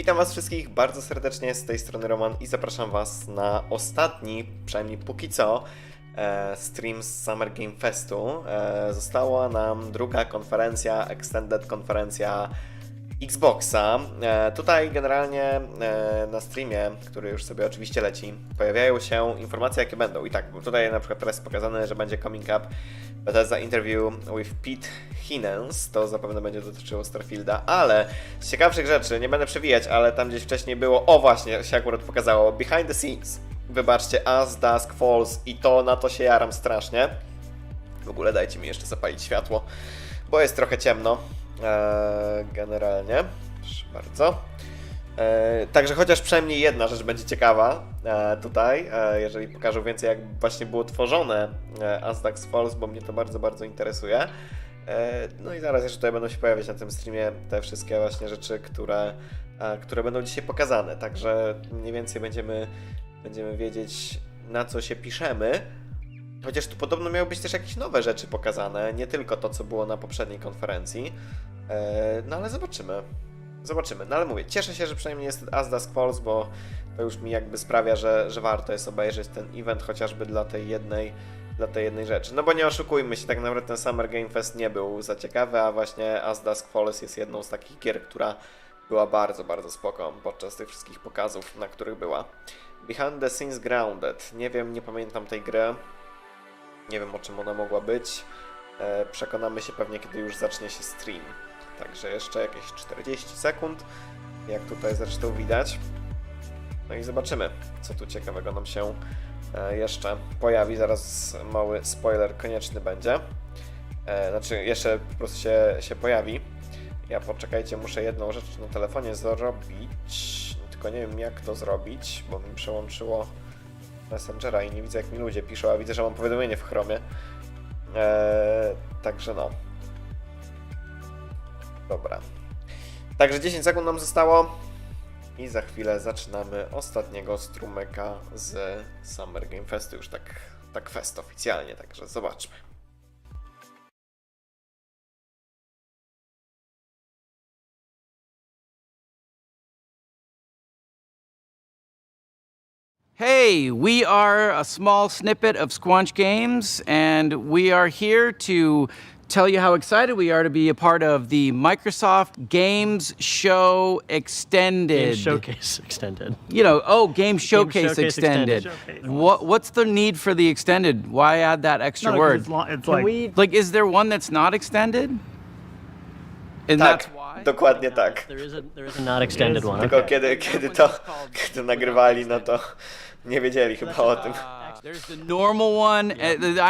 Witam was wszystkich bardzo serdecznie, z tej strony Roman i zapraszam was na ostatni, przynajmniej póki co, stream z Summer Game Festu. Została nam druga konferencja, extended konferencja Xboxa. Tutaj generalnie na streamie, który już sobie oczywiście leci, pojawiają się informacje, jakie będą. I tak, bo tutaj na przykład teraz jest pokazane, że będzie coming up Bethesda interview with Pete Heenans. To zapewne będzie dotyczyło Starfielda, ale z ciekawszych rzeczy, nie będę przewijać, ale tam gdzieś wcześniej było, o właśnie, się akurat pokazało, behind the scenes. Wybaczcie, as dusk falls i to na to się jaram strasznie. W ogóle dajcie mi jeszcze zapalić światło, bo jest trochę ciemno. Generalnie, proszę bardzo. Także chociaż przynajmniej jedna rzecz będzie ciekawa tutaj, jeżeli pokażę więcej, jak właśnie było tworzone As Dusk Falls, bo mnie to bardzo, bardzo interesuje. No i zaraz jeszcze tutaj będą się pojawiać na tym streamie te wszystkie właśnie rzeczy, które będą dzisiaj pokazane. Także mniej więcej będziemy wiedzieć, na co się piszemy. Chociaż tu podobno miały być też jakieś nowe rzeczy pokazane, nie tylko to, co było na poprzedniej konferencji. No ale zobaczymy. Zobaczymy. No ale mówię, cieszę się, że przynajmniej jest As Dusk Falls, bo to już mi jakby sprawia, że warto jest obejrzeć ten event chociażby dla tej jednej rzeczy. No bo nie oszukujmy się, tak naprawdę ten Summer Game Fest nie był za ciekawy, a właśnie As Dusk Falls jest jedną z takich gier, która była bardzo, bardzo spoko podczas tych wszystkich pokazów, na których była. Behind the Scenes Grounded. Nie wiem, nie pamiętam tej gry. Nie wiem, o czym ona mogła być. Przekonamy się pewnie, kiedy już zacznie się stream. Także jeszcze jakieś 40 sekund, jak tutaj zresztą widać. No i zobaczymy, co tu ciekawego nam się jeszcze pojawi. Zaraz mały spoiler konieczny będzie. Znaczy, jeszcze po prostu się pojawi. Ja poczekajcie, muszę jedną rzecz na telefonie zrobić. Tylko nie wiem, jak to zrobić, bo mi przełączyło Messengera i nie widzę, jak mi ludzie piszą, a widzę, że mam powiadomienie w Chromie. Także no. Dobra. Także 10 sekund nam zostało i za chwilę zaczynamy ostatniego strumyka z Summer Game Festu, już tak fest oficjalnie, także zobaczmy. Hey, we are a small snippet of Squanch Games, and we are here to tell you how excited we are to be a part of the Microsoft Games Show Extended. Game Showcase Extended. You know, Game Showcase, Showcase Extended. Extended. What's the need for the extended? Why add that extra No, word? it's like, Like, is there one that's not extended? And Tak, that's why? dokładnie tak. there is a not extended one. Tylko Okay. kiedy nagrywali, no to nie wiedzieli chyba o tym. There's the normal one.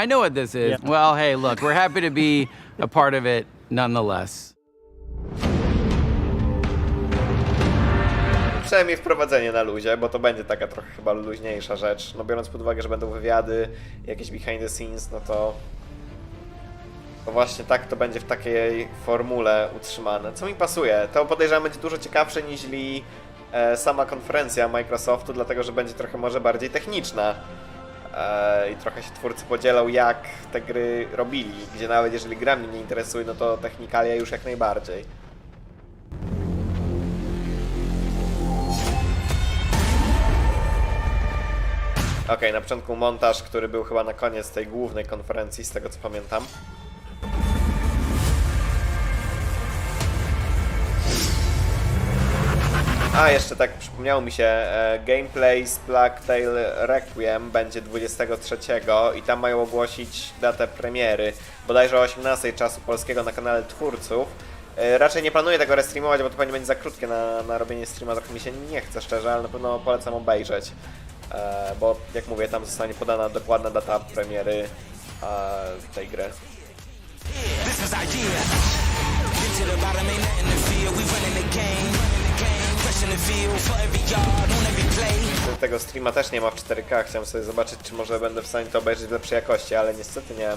I know what this is. Yeah. Well, hey, look, we're happy to be a part of it nonetheless. Przynajmniej wprowadzenie na luzie, bo to będzie taka trochę chyba luźniejsza rzecz. No biorąc pod uwagę, że będą wywiady, jakieś behind the scenes, no to właśnie tak to będzie w takiej formule utrzymane. Co mi pasuje? To podejrzewam będzie dużo ciekawsze niż sama konferencja Microsoftu, dlatego że będzie trochę może bardziej techniczna. I trochę się twórcy podzielą, jak te gry robili, gdzie nawet jeżeli gra mnie nie interesuje, no to technikalia już jak najbardziej. Okej, na początku montaż, który był chyba na koniec tej głównej konferencji, z tego co pamiętam. A, jeszcze tak przypomniało mi się, gameplay z Plague Tale Requiem będzie 23 i tam mają ogłosić datę premiery, bodajże o 18 czasu polskiego na kanale twórców. Raczej nie planuję tego restreamować, bo to pewnie będzie za krótkie na robienie streama, trochę mi się nie chce szczerze, ale na pewno polecam obejrzeć, bo jak mówię, tam zostanie podana dokładna data premiery tej gry. Tego streama też nie ma w 4K, chciałem sobie zobaczyć, czy może będę w stanie to obejrzeć w lepszej jakości, ale niestety nie.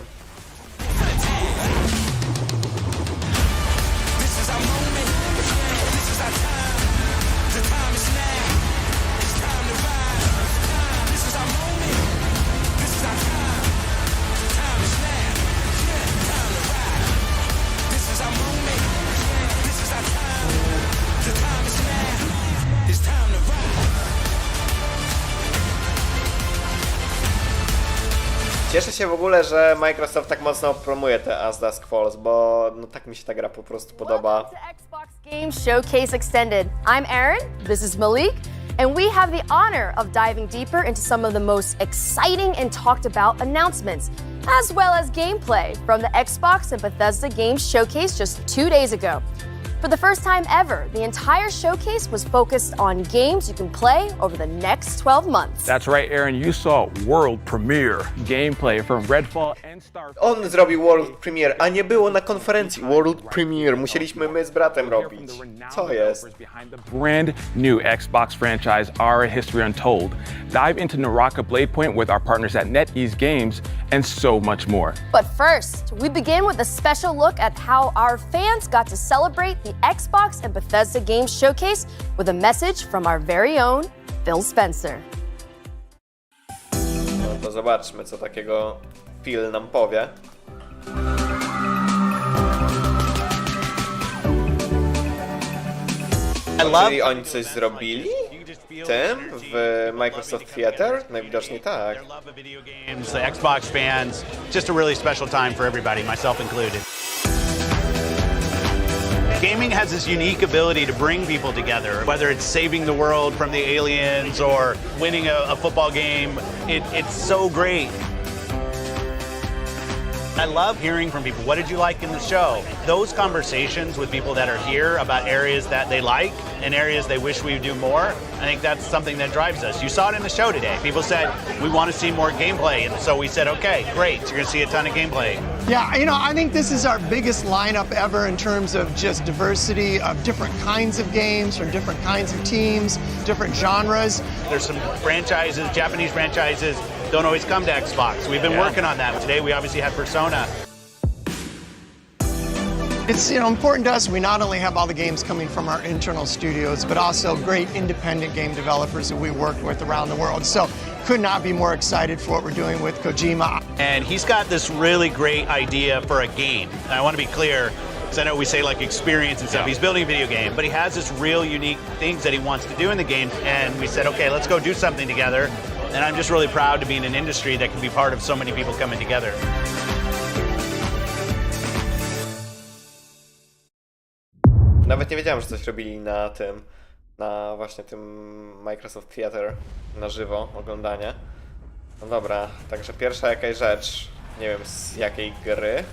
Cieszę się w ogóle, że Microsoft tak mocno promuje te As Dusk Falls, bo no tak mi się ta gra po prostu podoba. Welcome to Xbox Games Showcase Extended. I'm Aaron, this is Malik, and we have the honor of diving deeper into some of the most exciting and talked about announcements, as well as gameplay from the Xbox and Bethesda Games Showcase just 2 days ago. For the first time ever, the entire showcase was focused on games you can play over the next 12 months. That's right, Aaron. You saw world premiere gameplay from Redfall and Starfield. On zrobił World Premiere, a nie było na konferencji World Premiere. Musieliśmy my z bratem robić. Co jest? Brand new Xbox franchise, Our History Untold. Dive into Naraka Blade Point with our partners at NetEase Games and so much more. But first, we begin with a special look at how our fans got to celebrate the Xbox and Bethesda Games Showcase with a message from our very own Phil Spencer. No to zobaczmy, co takiego Phil nam powie. Czyli oni coś zrobili? Tym? W Microsoft Theater? Najwidoczniej tak. The Xbox fans, just a really special time for everybody, myself included. Gaming has this unique ability to bring people together, whether it's saving the world from the aliens or winning a football game. It's so great. I love hearing from people, what did you like in the show? Those conversations with people that are here about areas that they like and areas they wish we would do more, I think that's something that drives us. You saw it in the show today. People said, we want to see more gameplay. And so we said, okay, great, you're going to see a ton of gameplay. Yeah, I think this is our biggest lineup ever in terms of just diversity of different kinds of games from different kinds of teams, different genres. There's some franchises, Japanese franchises, don't always come to Xbox. We've been working on that. Today we obviously had Persona. It's important to us. We not only have all the games coming from our internal studios, but also great independent game developers that we work with around the world. So could not be more excited for what we're doing with Kojima. And he's got this really great idea for a game. And I want to be clear, because I know we say like experience and stuff. He's building a video game, but he has this real unique things that he wants to do in the game. And we said, okay, let's go do something together. And I'm just really proud to be in an industry that can be part of so many people coming together. Nawet nie wiedziałem, że coś robili na tym, na właśnie tym Microsoft Theater na żywo, oglądanie. No dobra, także pierwsza jakaś rzecz, nie wiem z jakiej gry.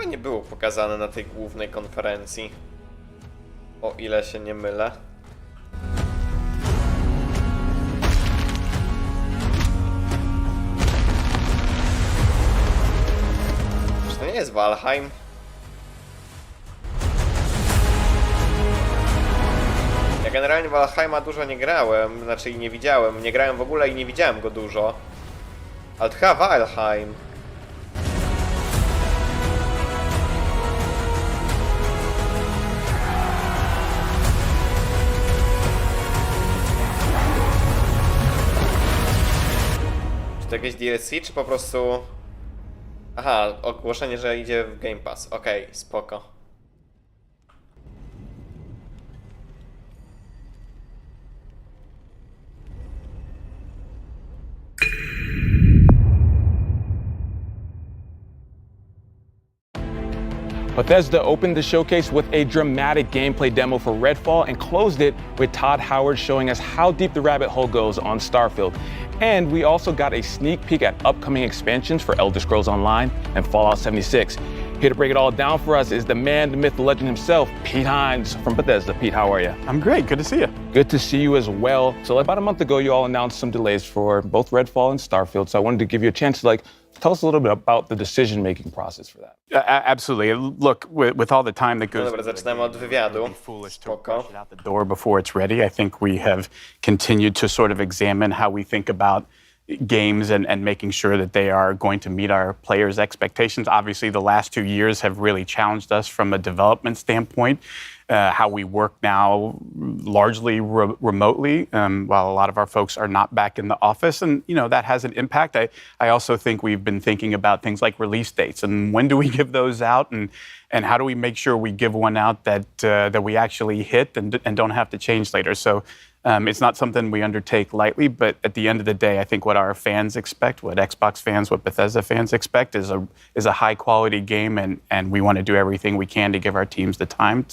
Nie było pokazane na tej głównej konferencji, o ile się nie mylę. Czy to nie jest Valheim? Ja generalnie Valheima dużo nie grałem, znaczy i nie widziałem, nie grałem w ogóle i nie widziałem go dużo. Ale to chyba Valheim. To jakieś DLC, czy po prostu... Aha, ogłoszenie, że idzie w Game Pass. Okej, spoko. Bethesda opened the showcase with a dramatic gameplay demo for Redfall and closed it with Todd Howard showing us how deep the rabbit hole goes on Starfield. And we also got a sneak peek at upcoming expansions for Elder Scrolls Online and Fallout 76. Here to break it all down for us is the man, the myth, the legend himself, Pete Hines from Bethesda. Pete, how are you? I'm great. Good to see you. Good to see you as well. So about a month ago, you all announced some delays for both Redfall and Starfield. So I wanted to give you a chance to tell us a little bit about the decision-making process for that. Absolutely. Look, with all the time that goes Dobra, zaczynamy od wywiadu. Spoko. out the door before it's ready, I think we have continued to sort of examine how we think about games and making sure that they are going to meet our players' expectations. Obviously, the last 2 years have really challenged us from a development standpoint. How we work now largely remotely, while a lot of our folks are not back in the office. And, that has an impact. I also think we've been thinking about things like release dates and when do we give those out and how do we make sure we give one out that we actually hit and don't have to change later. So it's not something we undertake lightly, but at the end of the day, I think what our fans expect, what Xbox fans, what Bethesda fans expect is a high quality game, and we want to do everything we can to give our teams the time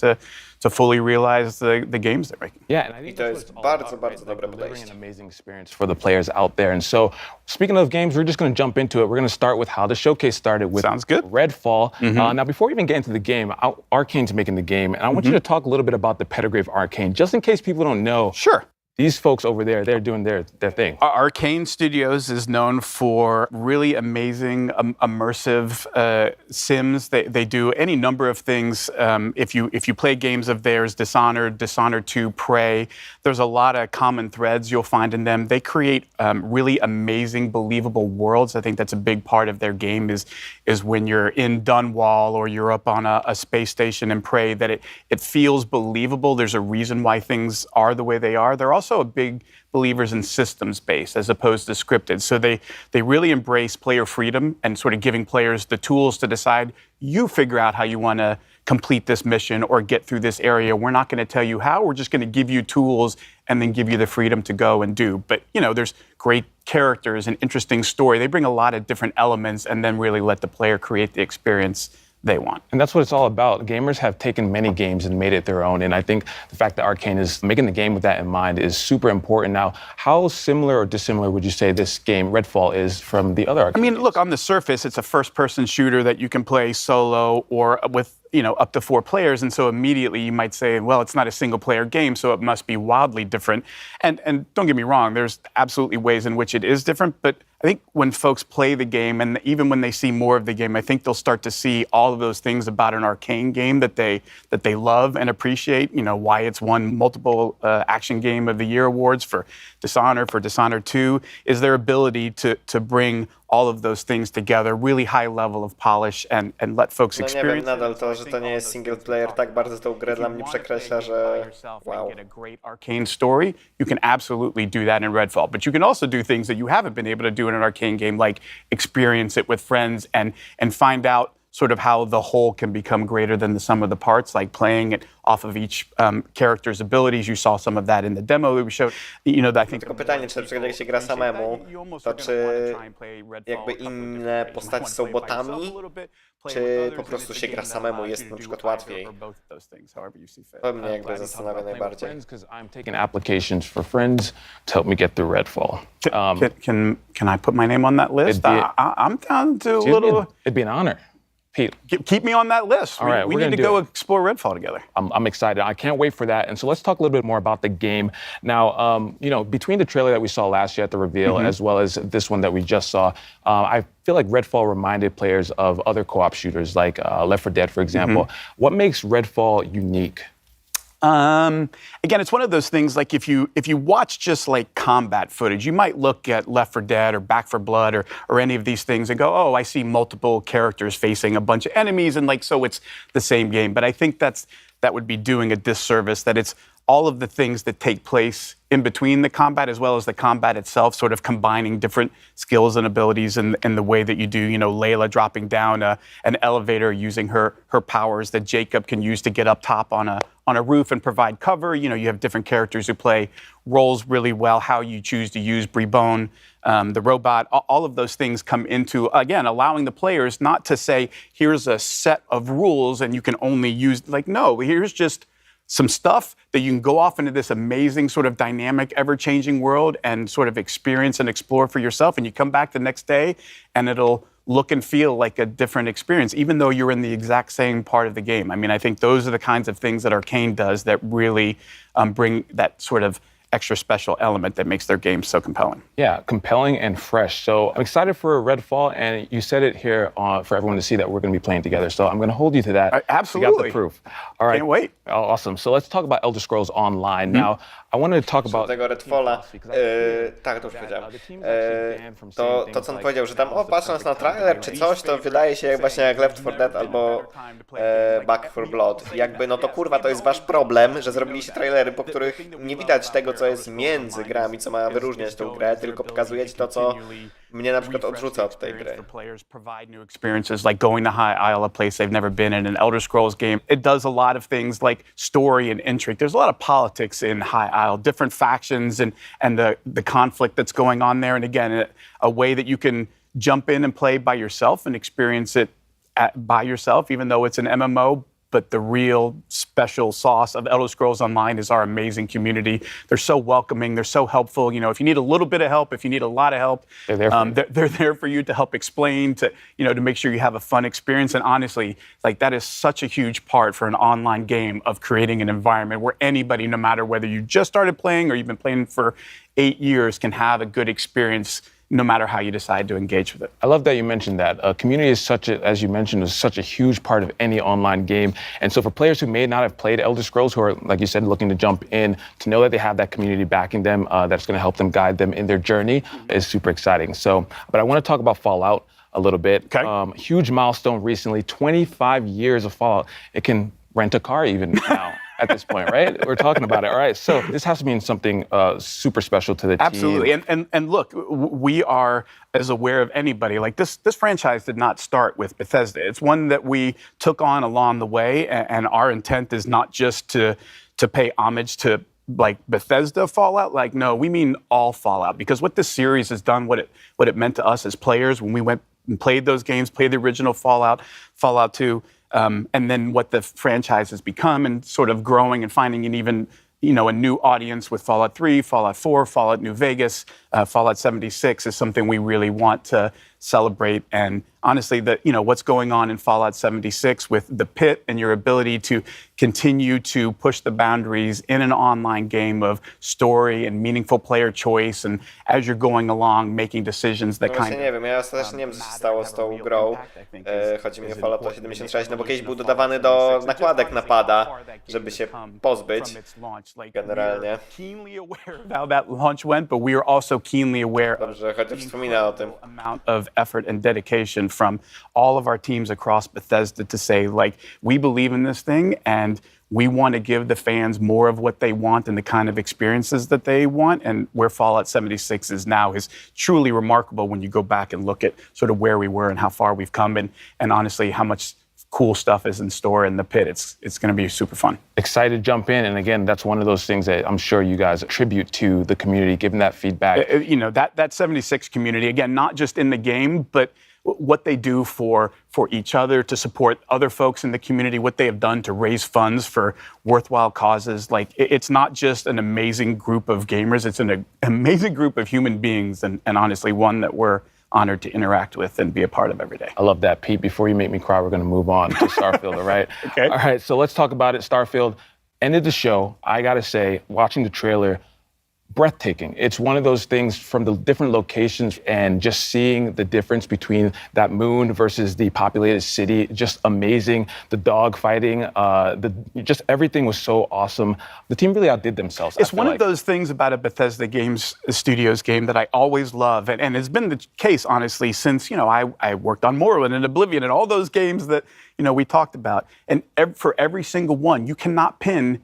to fully realize the games they're making. Yeah, and I think to that's jest what it's all bardzo, about, bardzo right? dobre Delivering podejście. an amazing experience for the players out there. And so, speaking of games, we're just going to jump into it. We're going to start with how the showcase started with Sounds good. Redfall. Now, before we even get into the game, Arcane's making the game, and I want you to talk a little bit about the pedigree of Arcane, just in case people don't know. Sure. These folks over there, they're doing their thing. Arcane Studios is known for really amazing, immersive sims. They do any number of things. If you play games of theirs, Dishonored 2, Prey, there's a lot of common threads you'll find in them. They create really amazing, believable worlds. I think that's a big part of their game is when you're in Dunwall or you're up on a space station in Prey, that it feels believable. There's a reason why things are the way they are. They're also a big believers in systems-based as opposed to scripted. So they really embrace player freedom and sort of giving players the tools to decide, you figure out how you want to complete this mission or get through this area. We're not going to tell you how. We're just going to give you tools and then give you the freedom to go and do. But, there's great characters and interesting story. They bring a lot of different elements and then really let the player create the experience they want. And that's what it's all about. Gamers have taken many games and made it their own. And I think the fact that Arcane is making the game with that in mind is super important. Now, how similar or dissimilar would you say this game, Redfall, is from the other Arcane games? Look, on the surface, it's a first-person shooter that you can play solo or with up to 4 players. And so immediately you might say, well, it's not a single-player game, so it must be wildly different. And don't get me wrong, there's absolutely ways in which it is different. But I think when folks play the game, and even when they see more of the game, I think they'll start to see all of those things about an Arcane game that they love and appreciate. Why it's won multiple Action Game of the Year awards for Dishonored 2, is their ability to bring all of those things together, really high level of polish and let folks Nie experience wiem, nadal to, że to nie jest single player, tak bardzo tą grę dla mnie przekreśla, że wow. Get a great Arcane story, you can absolutely do that in Redfall. But you can also do things that you haven't been able to do in an Arcane game, like experience it with friends and find out sort of how the whole can become greater than the sum of the parts, like playing it off of each character's abilities. You saw some of that in the demo that we showed. That I think. Tylko pytanie, czy na przykład jak się gra samemu, to czy jakby inne postaci są botami, czy po prostu się gra samemu jest na przykład łatwiej? To mnie jakby zastanawia najbardziej. Because I'm taking applications for friends to help me get through Redfall. Can I put my name on that list? I'm down to a little. It'd be an honor. Pete, keep me on that list. All right, we need to go explore Redfall together. I'm excited. I can't wait for that. And so let's talk a little bit more about the game. Now, between the trailer that we saw last year at the reveal, as well as this one that we just saw, I feel like Redfall reminded players of other co-op shooters like Left 4 Dead, for example. What makes Redfall unique? Again, it's one of those things, like if you watch just like combat footage, you might look at Left 4 Dead or Back 4 Blood or any of these things and go, oh, I see multiple characters facing a bunch of enemies, and so it's the same game. But I think that would be doing a disservice, that it's all of the things that take place in between the combat as well as the combat itself, sort of combining different skills and abilities in the way that you do, Layla dropping down an elevator using her powers that Jacob can use to get up top on a roof and provide cover. You have different characters who play roles really well, how you choose to use Brebone, the robot, all of those things come into, again, allowing the players not to say, here's a set of rules and you can only use, no, here's just some stuff that you can go off into this amazing sort of dynamic, ever-changing world and sort of experience and explore for yourself. And you come back the next day and it'll look and feel like a different experience, even though you're in the exact same part of the game. I think those are the kinds of things that Arcane does that really bring that sort of extra special element that makes their game so compelling. Yeah, compelling and fresh. So I'm excited for Redfall, and you said it here for everyone to see that we're going to be playing together. So I'm going to hold you to that. Absolutely. You got the proof. All right. Can't wait. Oh, awesome. So let's talk about Elder Scrolls Online. Now, I want to talk about... tego Redfalla, tak, to już powiedziałem. To, co on powiedział, że tam, patrząc na trailer czy coś, to wydaje się właśnie jak Left 4 Dead albo Back 4 Blood. Jakby, no to kurwa, to jest wasz problem, że zrobiliście trailery, po których nie widać tego, co jest między grami, co ma wyróżniać tę grę, tylko pokazujecie to, co mnie na przykład odrzuca od tej gry. Experiences like going to High Isle, a place they've never been in an Elder Scrolls game. It does a lot of things like story and intrigue. There's a lot of politics in High Isle, different factions and the conflict that's going on there. And again, a way that you can jump in and play by yourself and experience it by yourself, even though it's an MMO. But the real special sauce of Elder Scrolls Online is our amazing community. They're so welcoming. They're so helpful. You know, if you need a little bit of help, if you need a lot of help, they're there for you to help explain, to make sure you have a fun experience. And honestly, like that is such a huge part for an online game of creating an environment where anybody, no matter whether you just started playing or you've been playing for 8 years, can have a good experience no matter how you decide to engage with it. I love that you mentioned that. Community is as you mentioned, is such a huge part of any online game. And so for players who may not have played Elder Scrolls, who are, like you said, looking to jump in, to know that they have that community backing them, that's going to help them guide them in their journey is super exciting. So, but I want to talk about Fallout a little bit. Okay. Huge milestone recently, 25 years of Fallout. It can rent a car even now. At this point, right? We're talking about it. All right, so this has to mean something super special to the team. Absolutely, and look, we are as aware of anybody. Like this franchise did not start with Bethesda. It's one that we took on along the way, and our intent is not just to pay homage to like Bethesda Fallout. Like, no, we mean all Fallout, because what this series has done, what it meant to us as players when we went and played those games, played the original Fallout, Fallout 2. And then what the franchise has become and sort of growing and finding an even, a new audience with Fallout 3, Fallout 4, Fallout New Vegas, Fallout 76 is something we really want to celebrate. And honestly, what's going on in Fallout 76 with the pit and your ability to continue to push the boundaries in an online game of story and meaningful player choice, and as you're going along, making decisions that kind of... nie wiem, ja ostatecznie nie wiem, co się stało z tą grą. Chodzi mi o Fallout 76, no bo kiedyś był dodawany do nakładek napada, żeby się pozbyć, generalnie. How that launch went, but we are also keenly aware Dobrze, chociaż wspomina o tym. Amount of effort and dedication from all of our teams across Bethesda to say, like, we believe in this thing and we want to give the fans more of what they want and the kind of experiences that they want. And where Fallout 76 is now is truly remarkable when you go back and look at sort of where we were and how far we've come, and honestly how much cool stuff is in store in the pit. It's going to be super fun. Excited to jump in, and again, that's one of those things that I'm sure you guys attribute to the community, giving that feedback. That 76 community, again, not just in the game, but what they do for each other, to support other folks in the community, what they have done to raise funds for worthwhile causes. Like, it's not just an amazing group of gamers, it's an amazing group of human beings, and honestly, one that we're honored to interact with and be a part of every day. I love that, Pete. Before you make me cry, we're going to move on to Starfield, all right? Okay. All right, so let's talk about it. Starfield ended the show. I got to say, watching the trailer, breathtaking. It's one of those things from the different locations and just seeing the difference between that moon versus the populated city, just amazing. The dog fighting, just everything was so awesome. The team really outdid themselves. It's one of those things about a Bethesda Studios game that I always love, and it's been the case, honestly, since, I worked on Morrowind and Oblivion and all those games that, we talked about. And for every single one, you cannot pin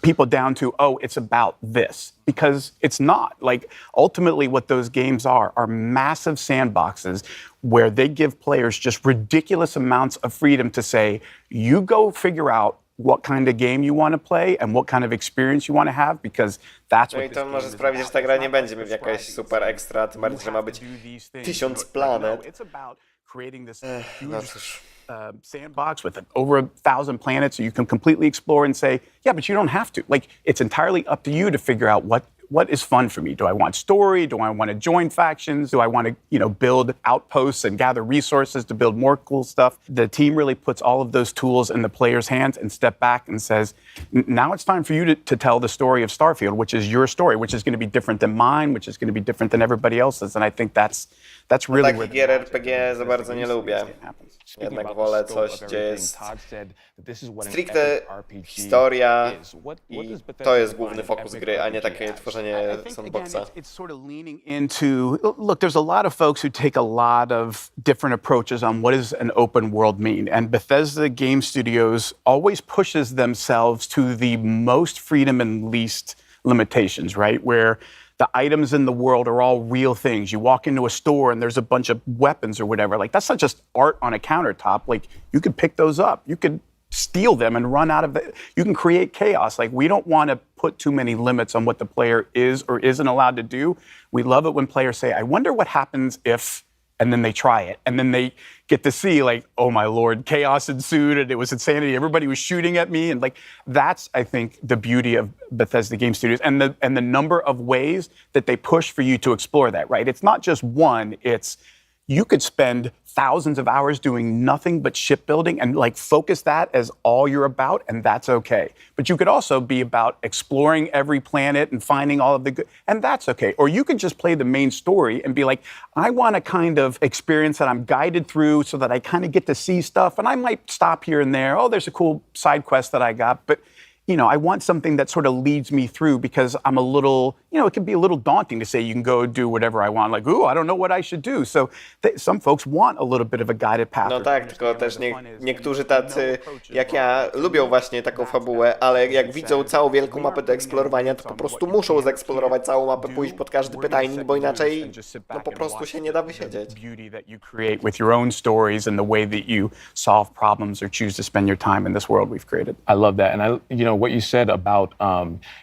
people down to, it's about this, because it's not. Like, ultimately what those games are massive sandboxes where they give players just ridiculous amounts of freedom to say, you go figure out what kind of game you want to play and what kind of experience you want to have, because that's what. No i to może sprawić, że ta gra nie będzie mieć jakaś super ekstra, tym bardziej, że ma być 1000 planet. No cóż. Sandbox with over 1,000 planets, so you can completely explore and say, yeah, but you don't have to. Like, it's entirely up to you to figure out what is fun for me? Do I want story? Do I want to join factions? Do I want to, build outposts and gather resources to build more cool stuff? The team really puts all of those tools in the player's hands and step back and says, now it's time for you to tell the story of Starfield, which is your story, which is going to be different than mine, which is going to be different than everybody else's. And I think that's really where Takich gier RPG za bardzo nie lubię. Jednak wolę coś, gdzie jest stricte historia i to jest główny fokus gry, a nie takie tworzenie sandboxa. It's sort of leaning into, look, there's a lot of folks who take a lot of different approaches on what does an open world mean. And Bethesda Game Studios always pushes themselves to the most freedom and least limitations, right? Where the items in the world are all real things. You walk into a store and there's a bunch of weapons or whatever. Like, that's not just art on a countertop. Like, you could pick those up. You could steal them and run out of it. You can create chaos. Like, we don't want to put too many limits on what the player is or isn't allowed to do. We love it when players say, I wonder what happens if, and then they try it. And then they get to see, like, oh my Lord, chaos ensued and it was insanity. Everybody was shooting at me. And like, that's, I think, the beauty of Bethesda Game Studios and the number of ways that they push for you to explore that, right? It's not just one, it's you could spend thousands of hours doing nothing but shipbuilding and like focus that as all you're about, and that's okay. But you could also be about exploring every planet and finding all of the good, and that's okay. Or you could just play the main story and be like, I want a kind of experience that I'm guided through so that I kind of get to see stuff, and I might stop here and there. Oh, there's a cool side quest that I got, but I want something that sort of leads me through because I'm a little, it can be a little daunting to say you can go do whatever I want. Like, ooh, I don't know what I should do. So some folks want a little bit of a guided path. No tak, tylko też niektórzy tacy jak ja lubią właśnie taką fabułę, ale jak widzą całą wielką mapę do eksplorowania, to po prostu muszą zeksplorować całą mapę, pójść pod każdy pytajnik, bo inaczej po prostu się nie da wysiedzieć. Beauty that you create with your own stories and the way that you solve problems or choose to spend your time in this world we've created. I love that. And what you said about,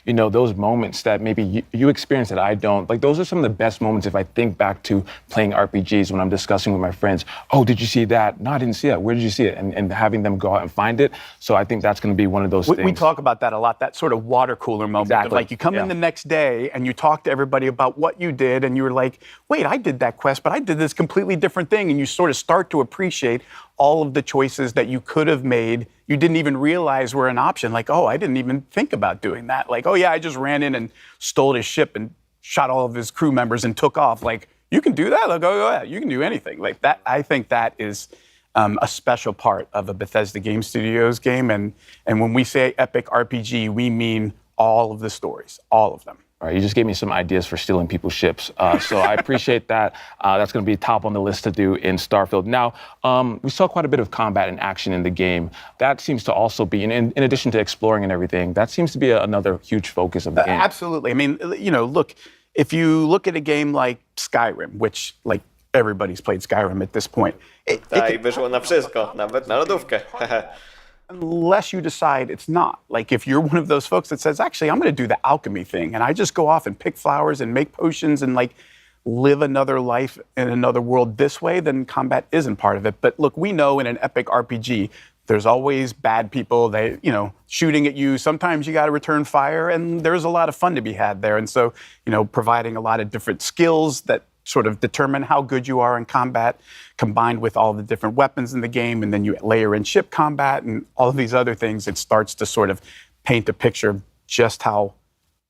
those moments that maybe you experience that I don't, like those are some of the best moments if I think back to playing RPGs when I'm discussing with my friends, oh, did you see that? No, I didn't see that. Where did you see it? And having them go out and find it. So I think that's going to be one of those things. We talk about that a lot, that sort of water cooler moment. Exactly. Of like you come in the next day and you talk to everybody about what you did and you were like, wait, I did that quest, but I did this completely different thing. And you sort of start to appreciate all of the choices that you could have made you didn't even realize were an option. Like, oh, I didn't even think about doing that. Like, oh yeah, I just ran in and stole his ship and shot all of his crew members and took off. Like, you can do that? Like, oh yeah, you can do anything. Like that, I think that is a special part of a Bethesda Game Studios game. And when we say epic RPG, we mean all of the stories, all of them. All right, you just gave me some ideas for stealing people's ships. So I appreciate that. That's going to be top on the list to do in Starfield. Now, we saw quite a bit of combat and action in the game. That seems to also be, in addition to exploring and everything, that seems to be another huge focus of the game. Absolutely. I mean, look, if you look at a game like Skyrim, which, like, everybody's played Skyrim at this point. I wyszło na wszystko, nawet na lodówkę. Unless you decide it's not. Like if you're one of those folks that says, actually, I'm going to do the alchemy thing and I just go off and pick flowers and make potions and like live another life in another world this way, then combat isn't part of it. But look, we know in an epic RPG, there's always bad people, they, shooting at you. Sometimes you got to return fire and there's a lot of fun to be had there. And so, providing a lot of different skills that sort of determine how good you are in combat, combined with all the different weapons in the game, and then you layer in ship combat and all of these other things, it starts to sort of paint a picture of just how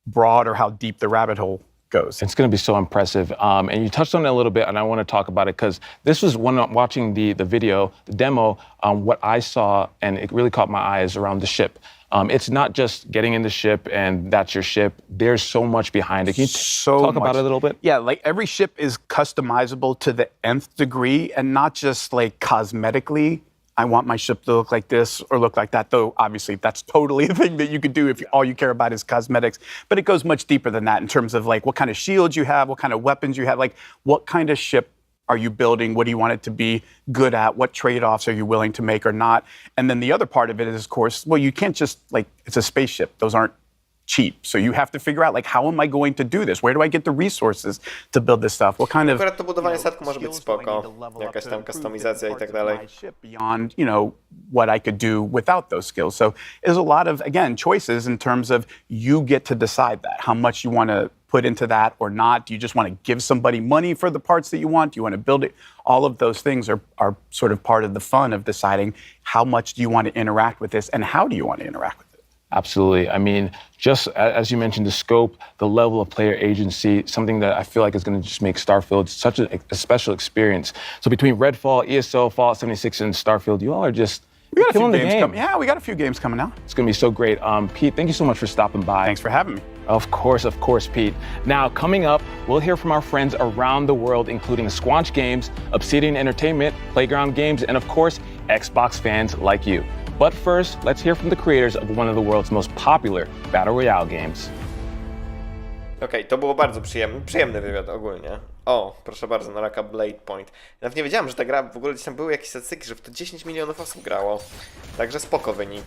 broad or how deep the rabbit hole goes. It's going to be so impressive. And you touched on it a little bit, and I want to talk about it because this was when I'm watching the video, the demo, what I saw, and it really caught my eye is around the ship. It's not just getting in the ship and that's your ship. There's so much behind it. Can you talk about it a little bit? Yeah, like every ship is customizable to the nth degree and not just like cosmetically. I want my ship to look like this or look like that, though obviously that's totally a thing that you could do if all you care about is cosmetics. But it goes much deeper than that in terms of like what kind of shields you have, what kind of weapons you have, like what kind of ship are you building? What do you want it to be good at? What trade-offs are you willing to make or not? And then the other part of it is, of course, well, you can't just, like, it's a spaceship. Those aren't cheap. So you have to figure out, like, how am I going to do this? Where do I get the resources to build this stuff? What kind of... Akurat to budowanie statku może być spoko. Jakaś tam kustomizacja i tak dalej. Beyond, what I could do without those skills. So there's a lot of, again, choices in terms of you get to decide that, how much you want to put into that or not? Do you just want to give somebody money for the parts that you want? Do you want to build it? All of those things are sort of part of the fun of deciding how much do you want to interact with this and how do you want to interact with it? Absolutely. I mean, just as you mentioned, the scope, the level of player agency, something that I feel like is going to just make Starfield such a special experience. So between Redfall, ESO, Fallout 76, and Starfield, you all are just We got a few killing the games game. coming. Yeah, we got a few games coming out. It's going to be so great. Pete, thank you so much for stopping by. Thanks for having me. Of course, Pete. Now, coming up, we'll hear from our friends around the world, including Squanch Games, Obsidian Entertainment, Playground Games, and of course, Xbox fans like you. But first, let's hear from the creators of one of the world's most popular Battle Royale games. Okej, to było bardzo przyjemny wywiad ogólnie. O, proszę bardzo, Naraka Blade Point. Nawet nie wiedziałem, że ta gra, w ogóle gdzieś tam były jakieś statystyki, że w to 10 milionów osób grało. Także spoko wynik.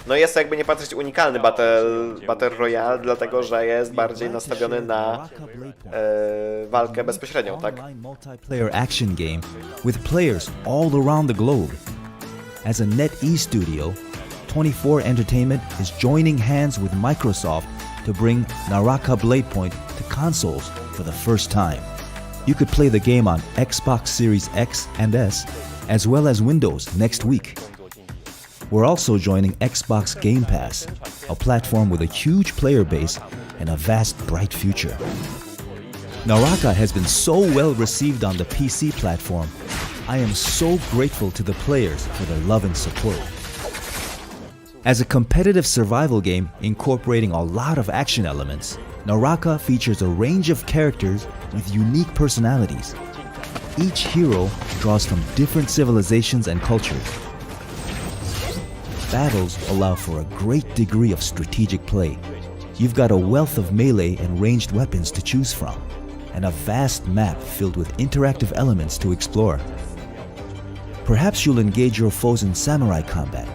No jest to jakby nie patrzeć unikalny Battle Royale, dlatego że jest bardziej nastawiony na walkę bezpośrednią, tak? Multiplayer action game with players all around the globe. As a NetEase studio, 24 Entertainment is joining hands with Microsoft to bring Naraka Blade Point to consoles for the first time. You could play the game on Xbox Series X and S, as well as Windows next week. We're also joining Xbox Game Pass, a platform with a huge player base and a vast, bright future. Naraka has been so well received on the PC platform. I am so grateful to the players for their love and support. As a competitive survival game incorporating a lot of action elements, Naraka features a range of characters with unique personalities. Each hero draws from different civilizations and cultures. Battles allow for a great degree of strategic play. You've got a wealth of melee and ranged weapons to choose from, and a vast map filled with interactive elements to explore. Perhaps you'll engage your foes in samurai combat,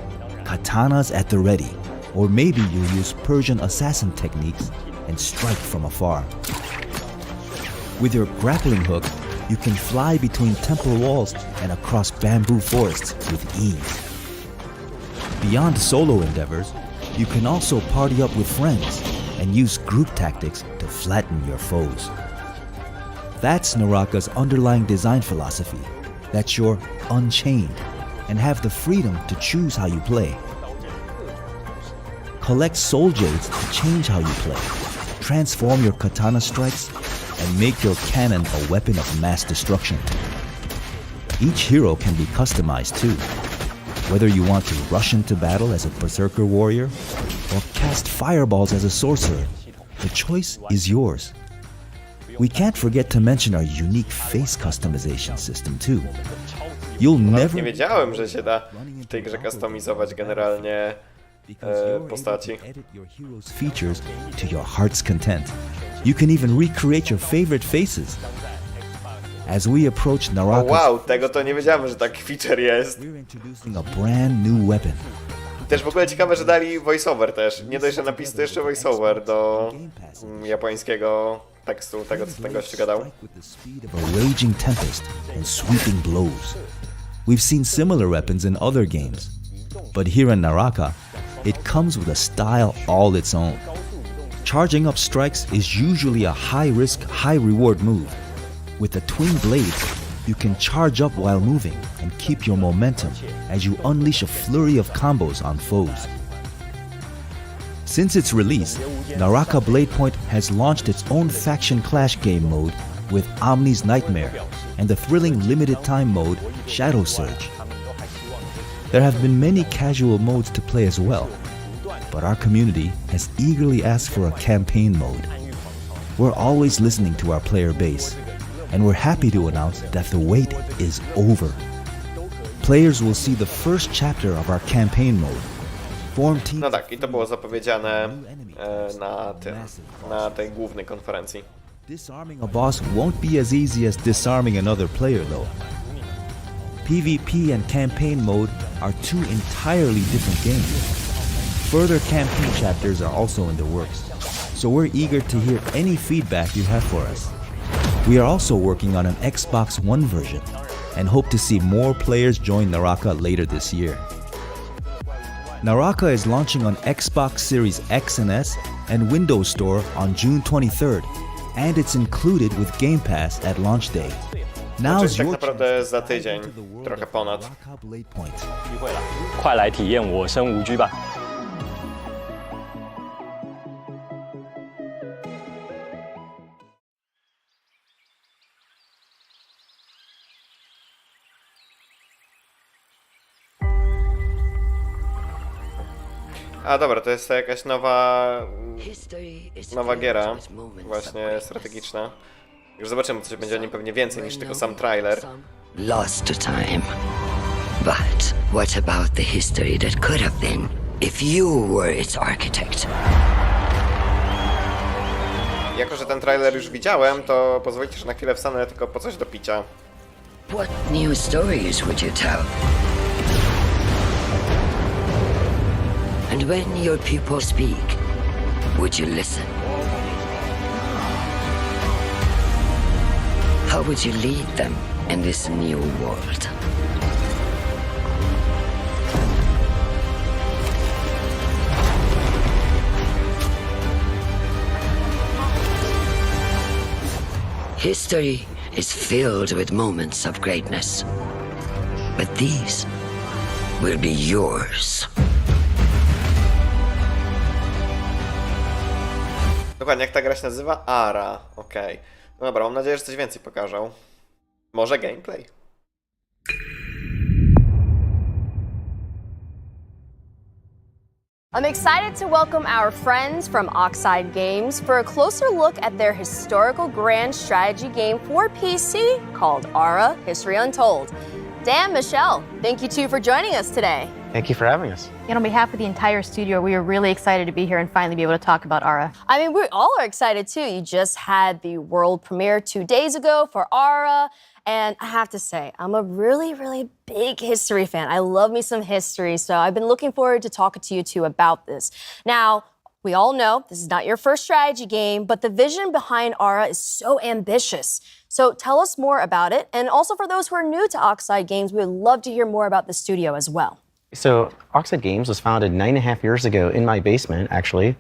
katanas at the ready, or maybe you'll use Persian assassin techniques and strike from afar. With your grappling hook, you can fly between temple walls and across bamboo forests with ease. Beyond solo endeavors, you can also party up with friends and use group tactics to flatten your foes. That's Naraka's underlying design philosophy, that you're unchained and have the freedom to choose how you play. Collect soul jades to change how you play, transform your katana strikes, and make your cannon a weapon of mass destruction. Each hero can be customized too, whether you want to rush into battle as a berserker warrior or cast fireballs as a sorcerer. The choice is yours. We can't forget to mention our unique face customization system too. You'll never Nie wiedziałem, że się da w tej grze customizować generalnie postaci. edit your hero's features to your heart's content. You can even recreate your favorite faces. As we approach O Naraka's, wow, tego to nie wiedziałem, że taki feature jest. we're introducing a brand new weapon. Też w ogóle ciekawe, że dali voiceover też. Nie dość, że napis, to jeszcze voiceover do japońskiego tekstu, tego co ten gościu gadał. With the speed of a raging tempest and sweeping blows. We've seen similar weapons in other games, but here in Naraka, it comes with a style all its own. Charging up strikes is usually a high-risk, high-reward move. With the twin blades, you can charge up while moving and keep your momentum as you unleash a flurry of combos on foes. Since its release, Naraka Blade Point has launched its own faction clash game mode with Omni's Nightmare and the thrilling limited-time mode Shadow Surge. There have been many casual modes to play as well, but our community has eagerly asked for a campaign mode. We're always listening to our player base, and we're happy to announce that the wait is over. Players will see the first chapter of our campaign mode. Form teams. No tak, i to było zapowiedziane na tej głównej konferencji. Disarming a boss won't be as easy as disarming another player though. PvP and campaign mode are two entirely different games. Further campaign chapters are also in the works, so we're eager to hear any feedback you have for us. We are also working on an Xbox One version and hope to see more players join Naraka later this year. Naraka is launching on Xbox Series X and S and Windows Store on June 23rd, and it's included with Game Pass at launch day. Now's Czyli tak your naprawdę za tydzień, trochę ponad. Lock up late point. 快来体验我生无拘吧！ A dobra, to jest to jakaś nowa giera, właśnie strategiczna. Już zobaczymy, co się będzie o nim pewnie więcej niż tylko sam trailer. Lost to time. But what about the history that could have been if you were its architect? Jako że ten trailer już widziałem, to pozwolicie, że na chwilę wstanę tylko po coś do picia. What new stories would you tell? And when your people speak, would you listen? How would you lead them in this new world? History is filled with moments of greatness, but these will be yours. Dokładnie, jak ta gra się nazywa? Ara. Okej. No dobra, mam nadzieję, że coś więcej pokażą. Może gameplay? I'm excited to welcome our friends from Oxide Games for a closer look at their historical grand strategy game for PC called Ara History Untold. Dan, Michelle, thank you two for joining us today. Thank you for having us. And on behalf of the entire studio, we are really excited to be here and finally be able to talk about Ara. I mean, we all are excited too. You just had the world premiere 2 days ago for Ara. And I have to say, I'm a really, really big history fan. I love me some history, so I've been looking forward to talking to you two about this. Now, we all know this is not your first strategy game, but the vision behind Ara is so ambitious. So tell us more about it. And also for those who are new to Oxide Games, we would love to hear more about the studio as well. So, Oxide Games was founded 9.5 years ago in my basement, actually,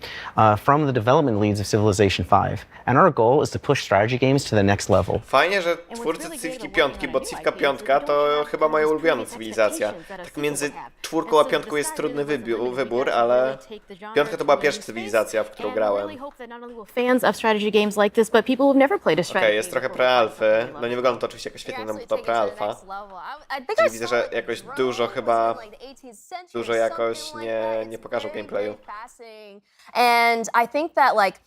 from the development leads of Civilization V. And our goal is to push strategy games to the next level. Fajnie, że twórcy Civki 5, bo Civka 5 to chyba moja ulubiona cywilizacja. Tak między 4 a 5 jest trudny wybór, ale 5 to była pierwsza cywilizacja, w którą grałem. Fans of strategy games like this, but people who've never played a strategy. Okej, jest trochę prealfy. No nie wygląda to oczywiście jakoś świetnie, no bo to prealfa. Czyli widzę, że jakoś dużo jakoś nie pokażą gameplayu. And I think that like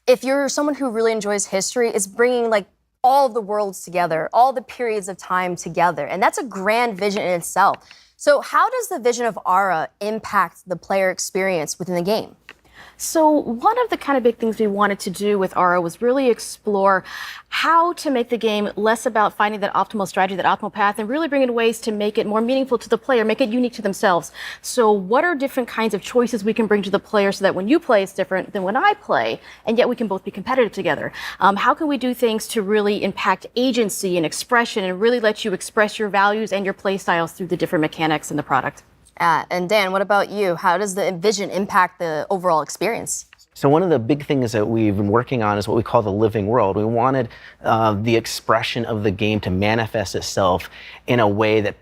if you're someone who really enjoys history, it's bringing like all of the worlds together, all the periods of time together. And that's a grand vision in itself. So how does the vision of Ara impact the player experience within the game? So one of the kind of big things we wanted to do with Ara was really explore how to make the game less about finding that optimal strategy, that optimal path, and really bring in ways to make it more meaningful to the player, make it unique to themselves. So what are different kinds of choices we can bring to the player so that when you play, it's different than when I play, and yet we can both be competitive together? How can we do things to really impact agency and expression and really let you express your values and your play styles through the different mechanics in the product? And Dan, what about you? How does the vision impact the overall experience? So one of the big things that we've been working on is what we call the living world. We wanted the expression of the game to manifest itself in a way that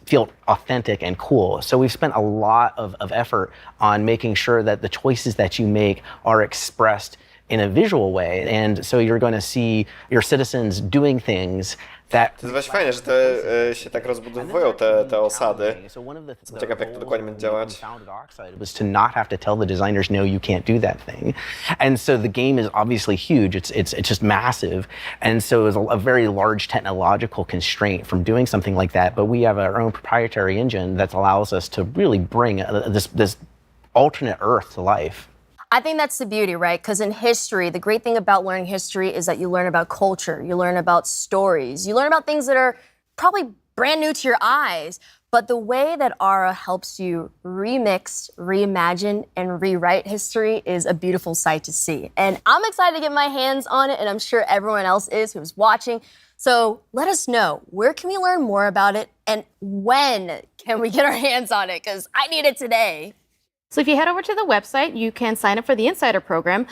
felt authentic and cool. So we've spent a lot of effort on making sure that the choices that you make are expressed in a visual way. And so you're going to see your citizens doing things that... To jest właśnie fajne, że się tak rozbudowują te osady. Ciekawe, jak to dokładnie będzie działać. Was to not have to tell the designers, no, you can't do that thing. And so the game is obviously huge. It's just massive. And so it was a very large technological constraint from doing something like that. But we have our own proprietary engine that allows us to really bring this alternate Earth to life. I think that's the beauty, right? Because in history, the great thing about learning history is that you learn about culture, you learn about stories, you learn about things that are probably brand new to your eyes. But the way that Ara helps you remix, reimagine, and rewrite history is a beautiful sight to see. And I'm excited to get my hands on it, and I'm sure everyone else is who's watching. So let us know, where can we learn more about it, and when can we get our hands on it? Because I need it today. So if you head over to the website, you can sign up for the Insider program,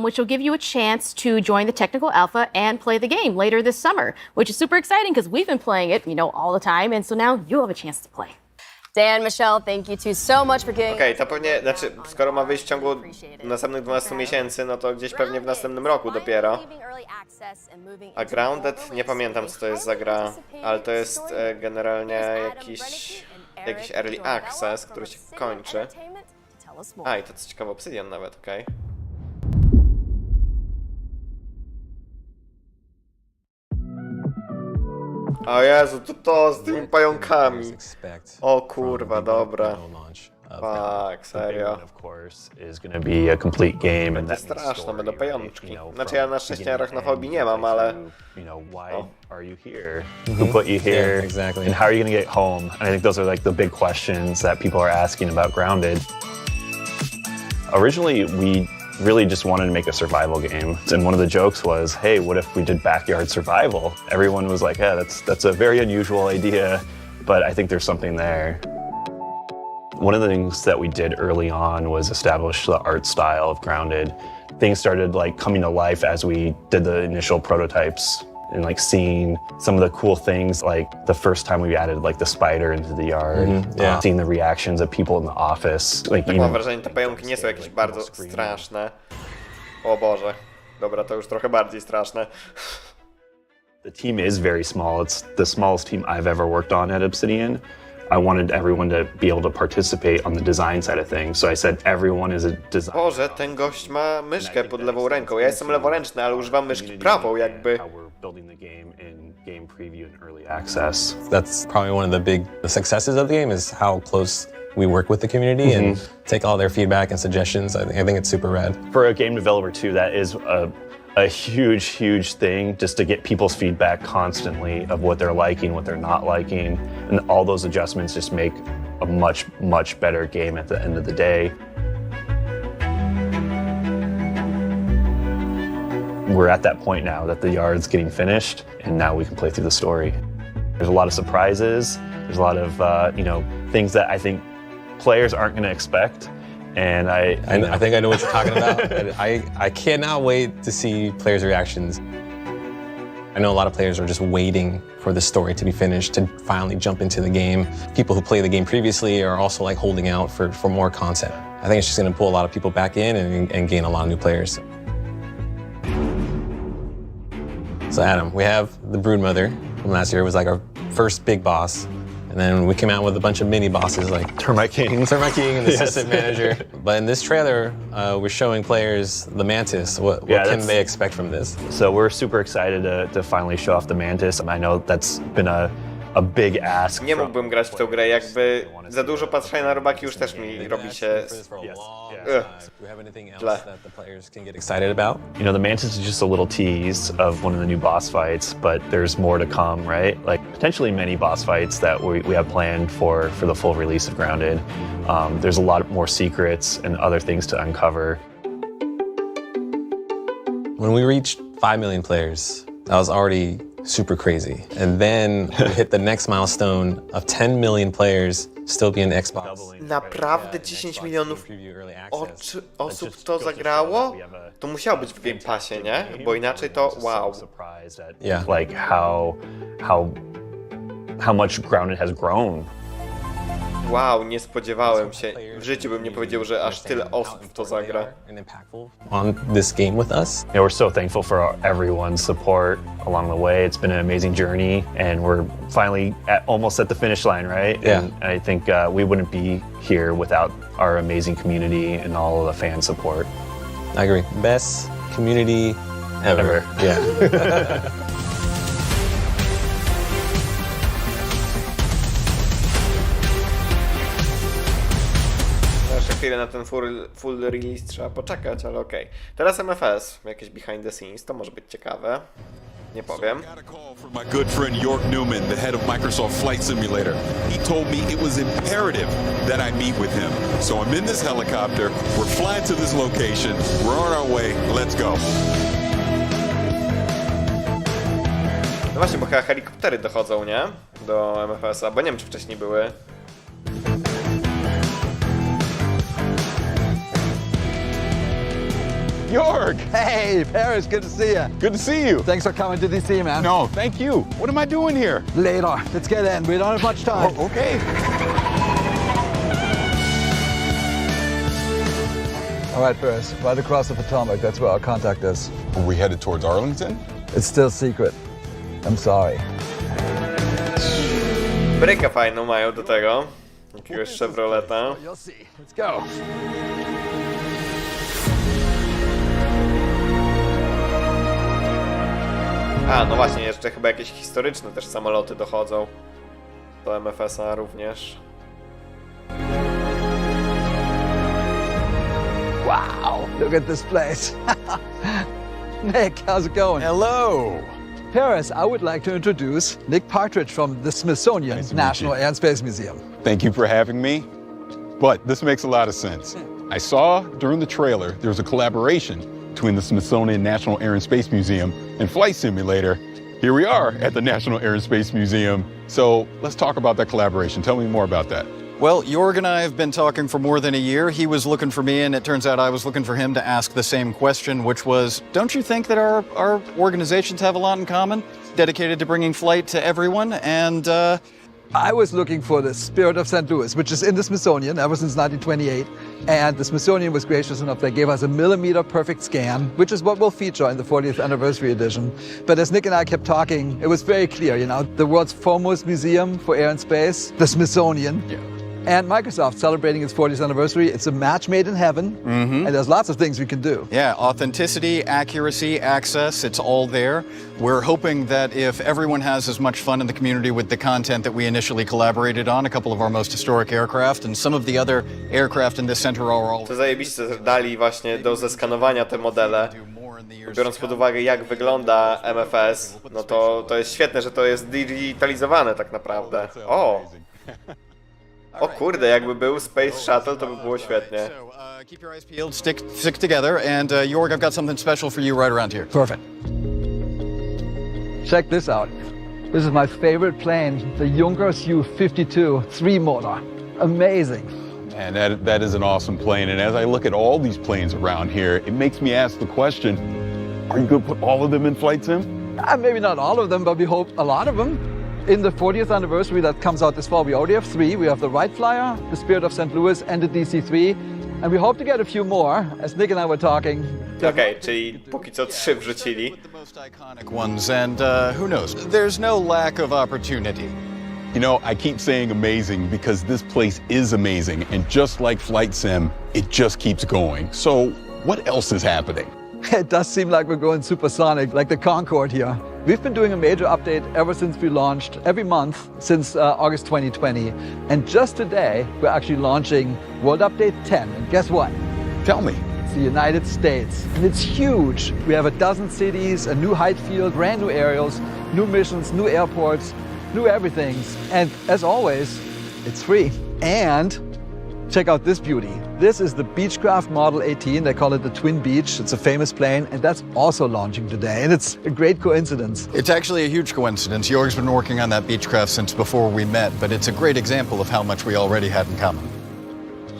which will give you a chance to join the technical alpha and play the game later this summer, which is super exciting because we've been playing it, all the time, and so now you have a chance to play. Dan, Michelle, thank you two so much for giving Okej, to pewnie, znaczy, skoro ma wyjść w ciągu następnych 12 miesięcy, no to gdzieś pewnie w następnym roku dopiero. A Grounded, nie pamiętam co to jest za gra, ale to jest generalnie jakiś early access, który się kończy. A, i to co ciekawe, Obsidian nawet, okej. O Jezu, to z tymi pająkami. O kurwa, dobra. Tak, serio. Będzie straszne, będą pajączki. Znaczy ja na szczęście arachnofobii nie mam, ale... Who put you here? Exactly. And how are you going to get home? And I think those are like the big questions that people are asking about Grounded. Originally, we really just wanted to make a survival game. And one of the jokes was, hey, what if we did backyard survival? Everyone was like, yeah, that's a very unusual idea, but I think there's something there. One of the things that we did early on was establish the art style of Grounded. Things started like coming to life as we did the initial prototypes and like seeing some of the cool things, like the first time we added like the spider into the yard, seeing the reactions of people in the office. Like, tak mam wrażenie, te pająki nie są jakieś bardzo straszne. O Boże, dobra, to już trochę bardziej straszne. The team is very small. It's the smallest team I've ever worked on at Obsidian. I wanted everyone to be able to participate on the design side of things. So I said everyone is a designer. Boże, ten gość ma myszkę pod lewą ręką. Ja jestem leworęczny, ale używam myszki prawą, jakby. Building the game in game preview and early access. That's probably one of the big successes of the game is how close we work with the community and take all their feedback and suggestions. I think it's super rad. For a game developer too, that is a huge thing, just to get people's feedback constantly of what they're liking, what they're not liking, and all those adjustments just make a much better game at the end of the day. We're at that point now that the yard's getting finished, and now we can play through the story. There's a lot of surprises. There's a lot of things that I think players aren't going to expect. And I think I know what you're talking about. I cannot wait to see players' reactions. I know a lot of players are just waiting for the story to be finished to finally jump into the game. People who played the game previously are also like holding out for more content. I think it's just going to pull a lot of people back in and gain a lot of new players. So Adam, we have the Broodmother from last year. It was like our first big boss. And then we came out with a bunch of mini bosses like Termite King and the assistant manager. But in this trailer, we're showing players the Mantis. What can they expect from this? So we're super excited to finally show off the Mantis. I know that's been a big ask. Nie mógłbym grać w tę grę, jakby za dużo patrzenia na robaki już też mi robi się źle. You know, the Mantis is just a little tease of one of the new boss fights, but there's more to come, right? Like potentially many boss fights that we have planned for the full release of Grounded. There's a lot more secrets and other things to uncover. When we reached 5 million players, that was already super crazy. And then we hit the next milestone of 10 million players still being Xbox. Naprawdę 10 milionów osób w to zagrało? To musiało być w Game Passie, nie? Bo inaczej to wow. Yeah. Like how much Grounded has grown. Wow, nie spodziewałem się. W życiu bym nie powiedział, że aż tyle osób w to zagra. On this game with us. Yeah, we're so thankful for everyone's support along the way. It's been an amazing journey, and we're finally almost at the finish line, right? Yeah. And I think we wouldn't be here without our amazing community and all of the fan support. I agree. Best community ever. Yeah. Chwilę na ten full release trzeba poczekać, ale okej. Teraz MFS, jakieś behind the scenes, to może być ciekawe. Nie powiem. My good friend York Newman, the head of Microsoft Flight Simulator. He told me it was imperative that I meet with him. So I'm in this helicopter, we're flying to this location, we're on our way, let's go. No właśnie, bo chyba helikoptery dochodzą, nie? Do MFS-a, bo nie wiem, czy wcześniej były. Jorg! Hey, Paris, good to see you. Good to see you. Thanks for coming to DC, man. No, thank you. What am I doing here? Later. Let's get in. We don't have much time. Oh, okay. All right, Paris, right across the Potomac. That's where our contact is. Are we headed towards Arlington? It's still secret. I'm sorry. Brykę fajną mają do tego. Jakiegoś Chevroleta. You'll see. Let's go. A, no właśnie, jeszcze chyba jakieś historyczne też samoloty dochodzą do MFS-a również. Wow, look at this place. Nick, how's it going? Hello. Paris, I would like to introduce Nick Partridge from the Smithsonian National Air and Space Museum. Thank you for having me. But this makes a lot of sense. I saw during the trailer there was a collaboration between the Smithsonian National Air and Space Museum and Flight Simulator. Here we are at the National Air and Space Museum. So let's talk about that collaboration. Tell me more about that. Well, Jorg and I have been talking for more than a year. He was looking for me, and it turns out I was looking for him to ask the same question, which was, don't you think that our organizations have a lot in common? Dedicated to bringing flight to everyone, and I was looking for the Spirit of St. Louis, which is in the Smithsonian ever since 1928. And the Smithsonian was gracious enough. They gave us a millimeter perfect scan, which is what we'll feature in the 40th anniversary edition. But as Nick and I kept talking, it was very clear, you know, the world's foremost museum for air and space, the Smithsonian. Yeah. And Microsoft celebrating its 40th anniversary. It's a match made in heaven, and there's lots of things we can do. Yeah, authenticity, accuracy, access, it's all there. We're hoping that if everyone has as much fun in the community with the content that we initially collaborated on, a couple of our most historic aircraft, and some of the other aircraft in this center are all... To zajebiście, że dali właśnie do zeskanowania te modele. Biorąc pod uwagę, jak wygląda MFS, no to jest świetne, że to jest digitalizowane tak naprawdę. O! O kurde, jakby był Space Shuttle, to by było świetnie. Keep your eyes peeled, stick together, and Jorg, I've got something special for you right around here. Perfect. Check this out. This is my favorite plane, the Junkers Ju-52 3-motor. Amazing. And that is an awesome plane. And as I look at all these planes around here, it makes me ask the question, are you going to put all of them in Flight Sim? Maybe not all of them, but we hope a lot of them. In the 40th anniversary that comes out this fall, we already have 3. We have the Wright Flyer, the Spirit of St. Louis, and the DC-3. And we hope to get a few more, as Nick and I were talking. Okay, czyli póki co 3 wrzucili. Ones, and who knows? There's no lack of opportunity. You know, I keep saying amazing because this place is amazing. And just like Flight Sim, it just keeps going. So what else is happening? It does seem like we're going supersonic, like the Concorde here. We've been doing a major update ever since we launched, every month since August 2020. And just today, we're actually launching World Update 10. And guess what? Tell me. It's the United States. And it's huge. We have a dozen cities, a new height field, brand new aerials, new missions, new airports, new everythings. And as always, it's free. And check out this beauty. This is the Beechcraft Model 18. They call it the Twin Beech. It's a famous plane, and that's also launching today. And it's a great coincidence. It's actually a huge coincidence. Jorg's been working on that Beechcraft since before we met, but it's a great example of how much we already had in common.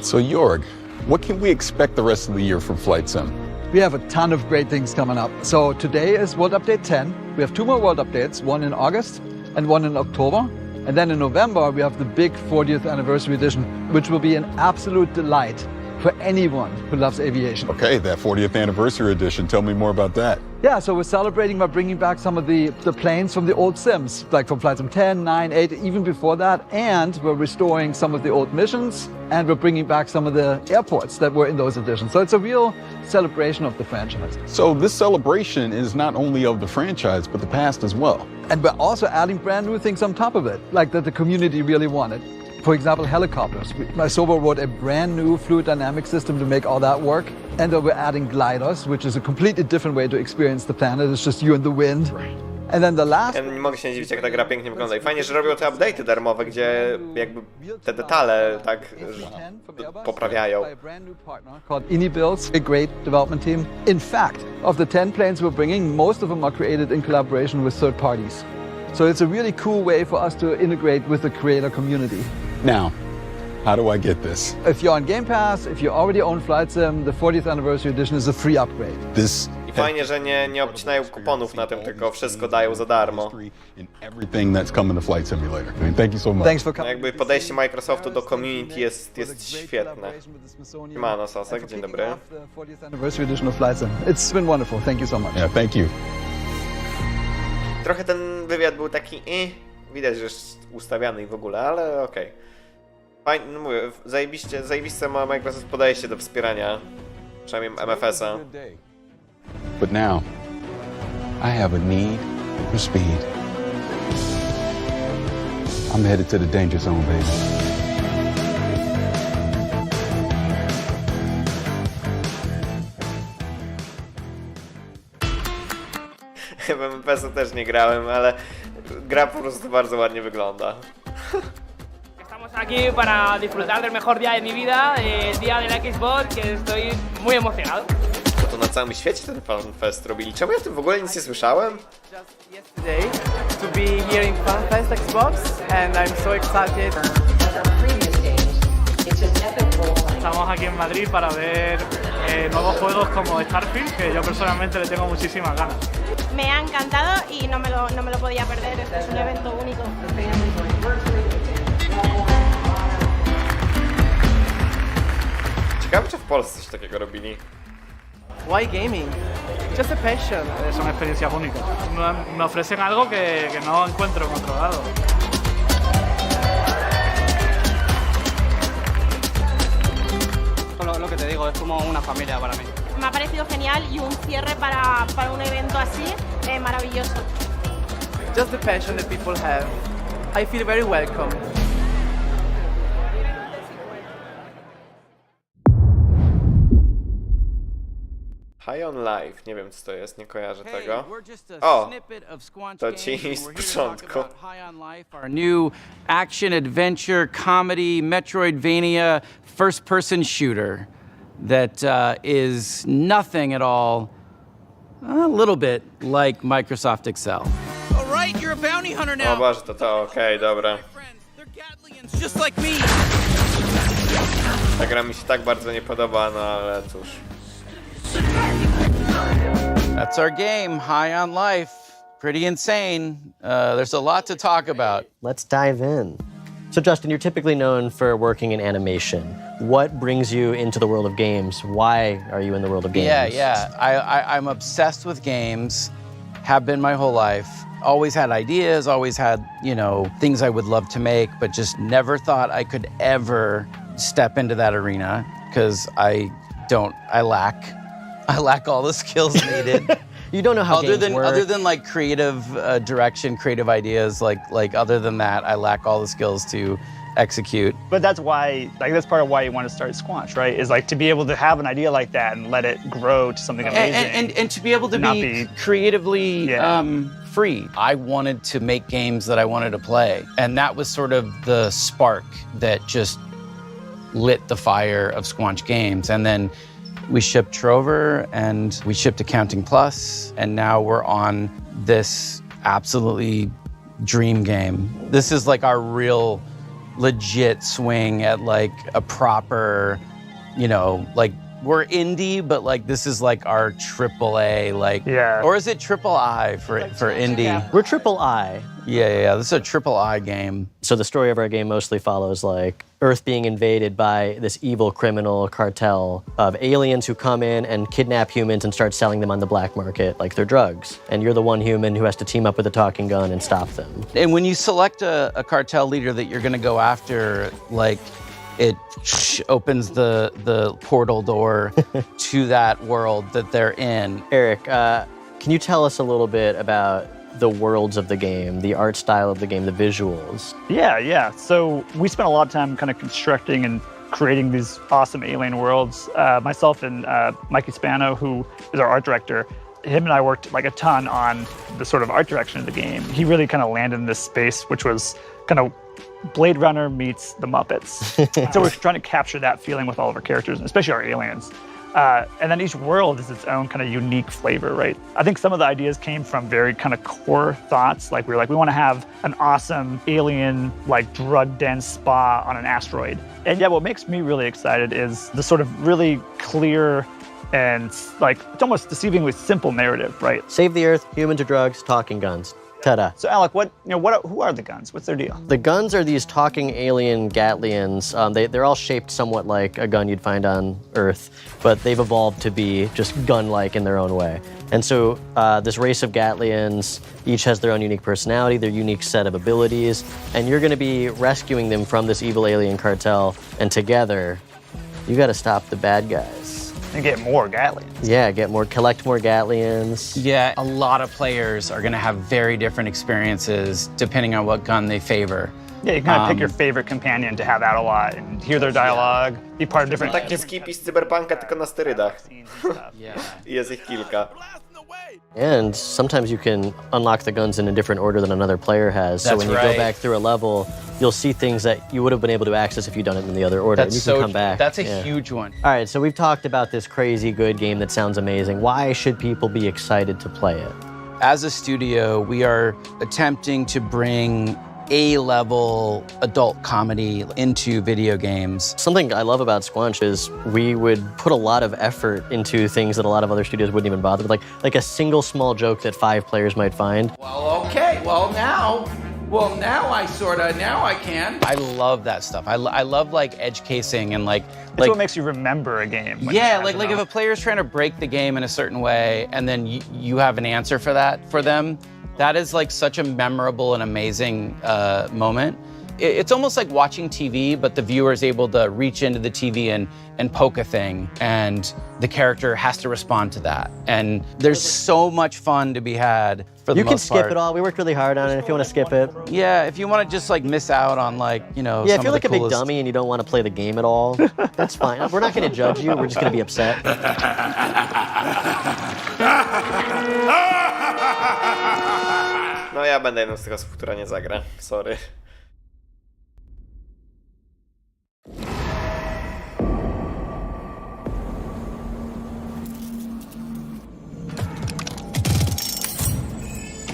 So Jorg, what can we expect the rest of the year from Flight Sim? We have a ton of great things coming up. So today is World Update 10. We have 2 more World Updates, one in August and one in October. And then in November, we have the big 40th anniversary edition, which will be an absolute delight for anyone who loves aviation. Okay, that 40th anniversary edition. Tell me more about that. Yeah, so we're celebrating by bringing back some of the planes from the old sims, like from Flight Sim 10, 9, 8, even before that. And we're restoring some of the old missions, and we're bringing back some of the airports that were in those editions. So it's a real celebration of the franchise. So this celebration is not only of the franchise, but the past as well. And we're also adding brand new things on top of it, like that the community really wanted. For example, helicopters. Sober wrote a brand new fluid dynamic system to make all that work. And then we're adding gliders, which is a completely different way to experience the planet. It's just you and the wind. And then the last... Ja nie mogę się nie dziwić, jak ta gra pięknie wygląda. I fajnie, że robią te update'y darmowe, gdzie jakby te detale tak poprawiają. Called Builds, a great development team. In fact, of the 10 planes we're bringing, most of them are created in collaboration with third parties. So it's a really cool way for us to integrate with the creator community. Now, How do I get this? If you're on Game Pass, if you already own Flight Sim, the 40th Anniversary Edition is a free upgrade. I fajnie, że nie obcinają kuponów na tym, tylko wszystko dają za darmo. Everything that's coming to Flight Simulator. I mean, thank you so much. Thanks for coming. Jakby podejście Microsoftu do community jest świetne. Siemano, Sosek, dzień dobry. The 40th Anniversary Edition of Flight Sim. It's been wonderful. Thank you so much. Yeah, thank you. Trochę ten wywiad był taki widać, że jest ustawiany i w ogóle, ale okej. Fajnie, no mówię, zajebiste ma Microsoft podejście do wspierania, przynajmniej MFS-a. But now, I have a need for speed. I'm headed to the danger zone, baby. W MFS-a też nie grałem, ale gra po prostu bardzo ładnie wygląda. Estamos aquí para disfrutar del mejor día de mi vida, el día de la Xbox, que estoy muy emocionado. To na całym świecie ten FanFest robili. Czemu ja o tym w ogóle nic nie słyszałem? Yesterday to be here in FanFest Xbox, and I'm so excited. Estamos aquí en Madrid para ver nuevos juegos como Starfield, que yo personalmente le tengo muchísimas ganas. Me ha encantado y no me lo podía perder, es un evento único. Ciekawe, czy w Polsce coś takiego robili. Why gaming? Just a passion. Son experiencias únicas. Me ofrecen algo que no encuentro en otro lado. Lo que te digo, es como una familia para mí. Me ha parecido genial y un cierre para un evento así, maravilloso. Just the passion that people have. I feel very welcome. High on Life, nie wiem co to jest, nie kojarzę tego. O! To ci z początku. High on Life, our new action, adventure, comedy, Metroidvania, first-person shooter that is nothing at all, a little bit like Microsoft Excel. All right, you're a bounty hunter now. O Boże, to okej, dobra. Just like me. Ta gra mi się tak bardzo nie podoba, no ale cóż. That's our game, High on Life. Pretty insane. There's a lot to talk about. Let's dive in. So Justin, you're typically known for working in animation. What brings you into the world of games? Why are you in the world of games? I'm obsessed with games, have been my whole life. Always had ideas, always had, things I would love to make, but just never thought I could ever step into that arena because I lack all the skills needed. You don't know how games work. Other than like creative direction, creative ideas, like other than that, I lack all the skills to execute. But that's why, that's part of why you want to start Squanch, right? Is to be able to have an idea like that and let it grow to something amazing. And to be able to be creatively free. I wanted to make games that I wanted to play. And that was sort of the spark that just lit the fire of Squanch Games. And then we shipped Trover and we shipped Accounting Plus, and now we're on this absolutely dream game. This is like our real legit swing at like a proper, we're indie, but this is like our AAA, or is it triple I for indie? Yeah. We're triple I. Yeah, this is a triple I game. So the story of our game mostly follows Earth being invaded by this evil criminal cartel of aliens who come in and kidnap humans and start selling them on the black market like they're drugs. And you're the one human who has to team up with a talking gun and stop them. And when you select a cartel leader that you're gonna go after, it opens the portal door to that world that they're in. Eric, can you tell us a little bit about the worlds of the game, the art style of the game, the visuals? Yeah. So we spent a lot of time kind of constructing and creating these awesome alien worlds. Myself and Mikey Spano, who is our art director, him and I worked a ton on the sort of art direction of the game. He really kind of landed in this space, which was kind of Blade Runner meets the Muppets. So we're trying to capture that feeling with all of our characters, and especially our aliens. And then each world is its own kind of unique flavor, right? I think some of the ideas came from very kind of core thoughts. Like we want to have an awesome alien, like drug-dense spa on an asteroid. And yeah, what makes me really excited is the sort of really clear and like it's almost deceivingly simple narrative, right? Save the Earth, humans or drugs, talking guns. Ta-da. So Alec, who are the guns? What's their deal? The guns are these talking alien Gatlians. They're all shaped somewhat like a gun you'd find on Earth, but they've evolved to be just gun-like in their own way. And so this race of Gatlians each has their own unique personality, their unique set of abilities, and you're gonna be rescuing them from this evil alien cartel, and together, you gotta stop the bad guys. And get more Gatlians. Yeah, collect more Gatlians. Yeah, a lot of players are gonna have very different experiences depending on what gun they favor. Yeah, you kind of pick your favorite companion to have out a lot and hear their dialogue, be part of different... Taki skipi z Cyberpunka, tylko na sterydach. I jest ich kilka. And sometimes you can unlock the guns in a different order than another player has. So That's when you right. go back through a level, you'll see things that you would have been able to access if you'd done it in the other order. That's and you can come back. That's a huge one. All right, so we've talked about this crazy good game that sounds amazing. Why should people be excited to play it? As a studio, we are attempting to bring A-level adult comedy into video games. Something I love about Squanch is we would put a lot of effort into things that a lot of other studios wouldn't even bother with, like a single small joke that 5 players might find. Well, okay, now I can. I love that stuff. I love like edge casing and like what makes you remember a game. Yeah, like if a player's trying to break the game in a certain way and then you have an answer for that for them, that is like such a memorable and amazing moment. It's almost like watching TV, but the viewer is able to reach into the TV and poke a thing, and the character has to respond to that. And there's so much fun to be had for the most part. You can skip it all. We worked really hard on it if you want to skip it. Yeah, if you want to just like miss out on like, Yeah, if you're like a big dummy and you don't want to play the game at all, that's fine. We're not going to judge you. We're just going to be upset. No ja będę jedną z tych osób, która nie zagra. Sorry.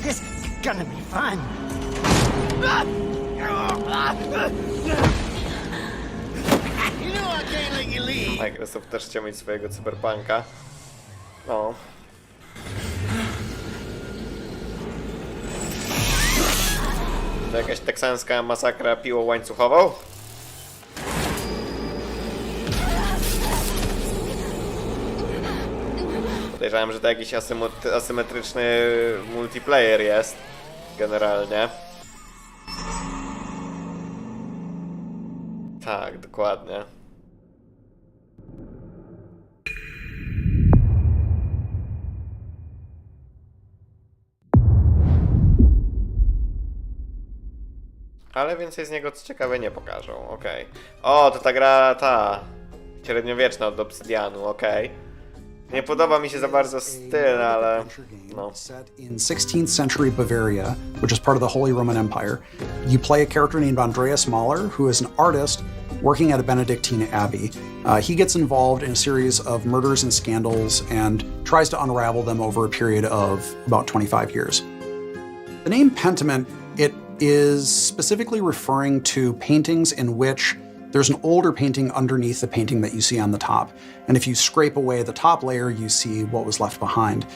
This is gonna be fun. Microsoft też chciał mieć swojego cyberpunka. No. To jakaś teksańska masakra piłą łańcuchową? Podejrzewam, że to jakiś asymetryczny multiplayer jest. Generalnie. Tak, dokładnie. Ale więcej z niego co ciekawe nie pokażą, okej. O, to ta gra, ta średniowieczna od Obsidianu, okej. Nie podoba mi się za bardzo styl, ale no. In 16th century Bavaria, which is part of the Holy Roman Empire, you play a character named Andreas Mahler, who is an artist working at a Benedictine abbey. He gets involved in a series of murders and scandals and tries to unravel them over a period of about 25 years. The name Pentiment, it is specifically referring to paintings in which there's an older painting underneath the painting that you see on the top. And if you scrape away the top layer, you see what was left behind.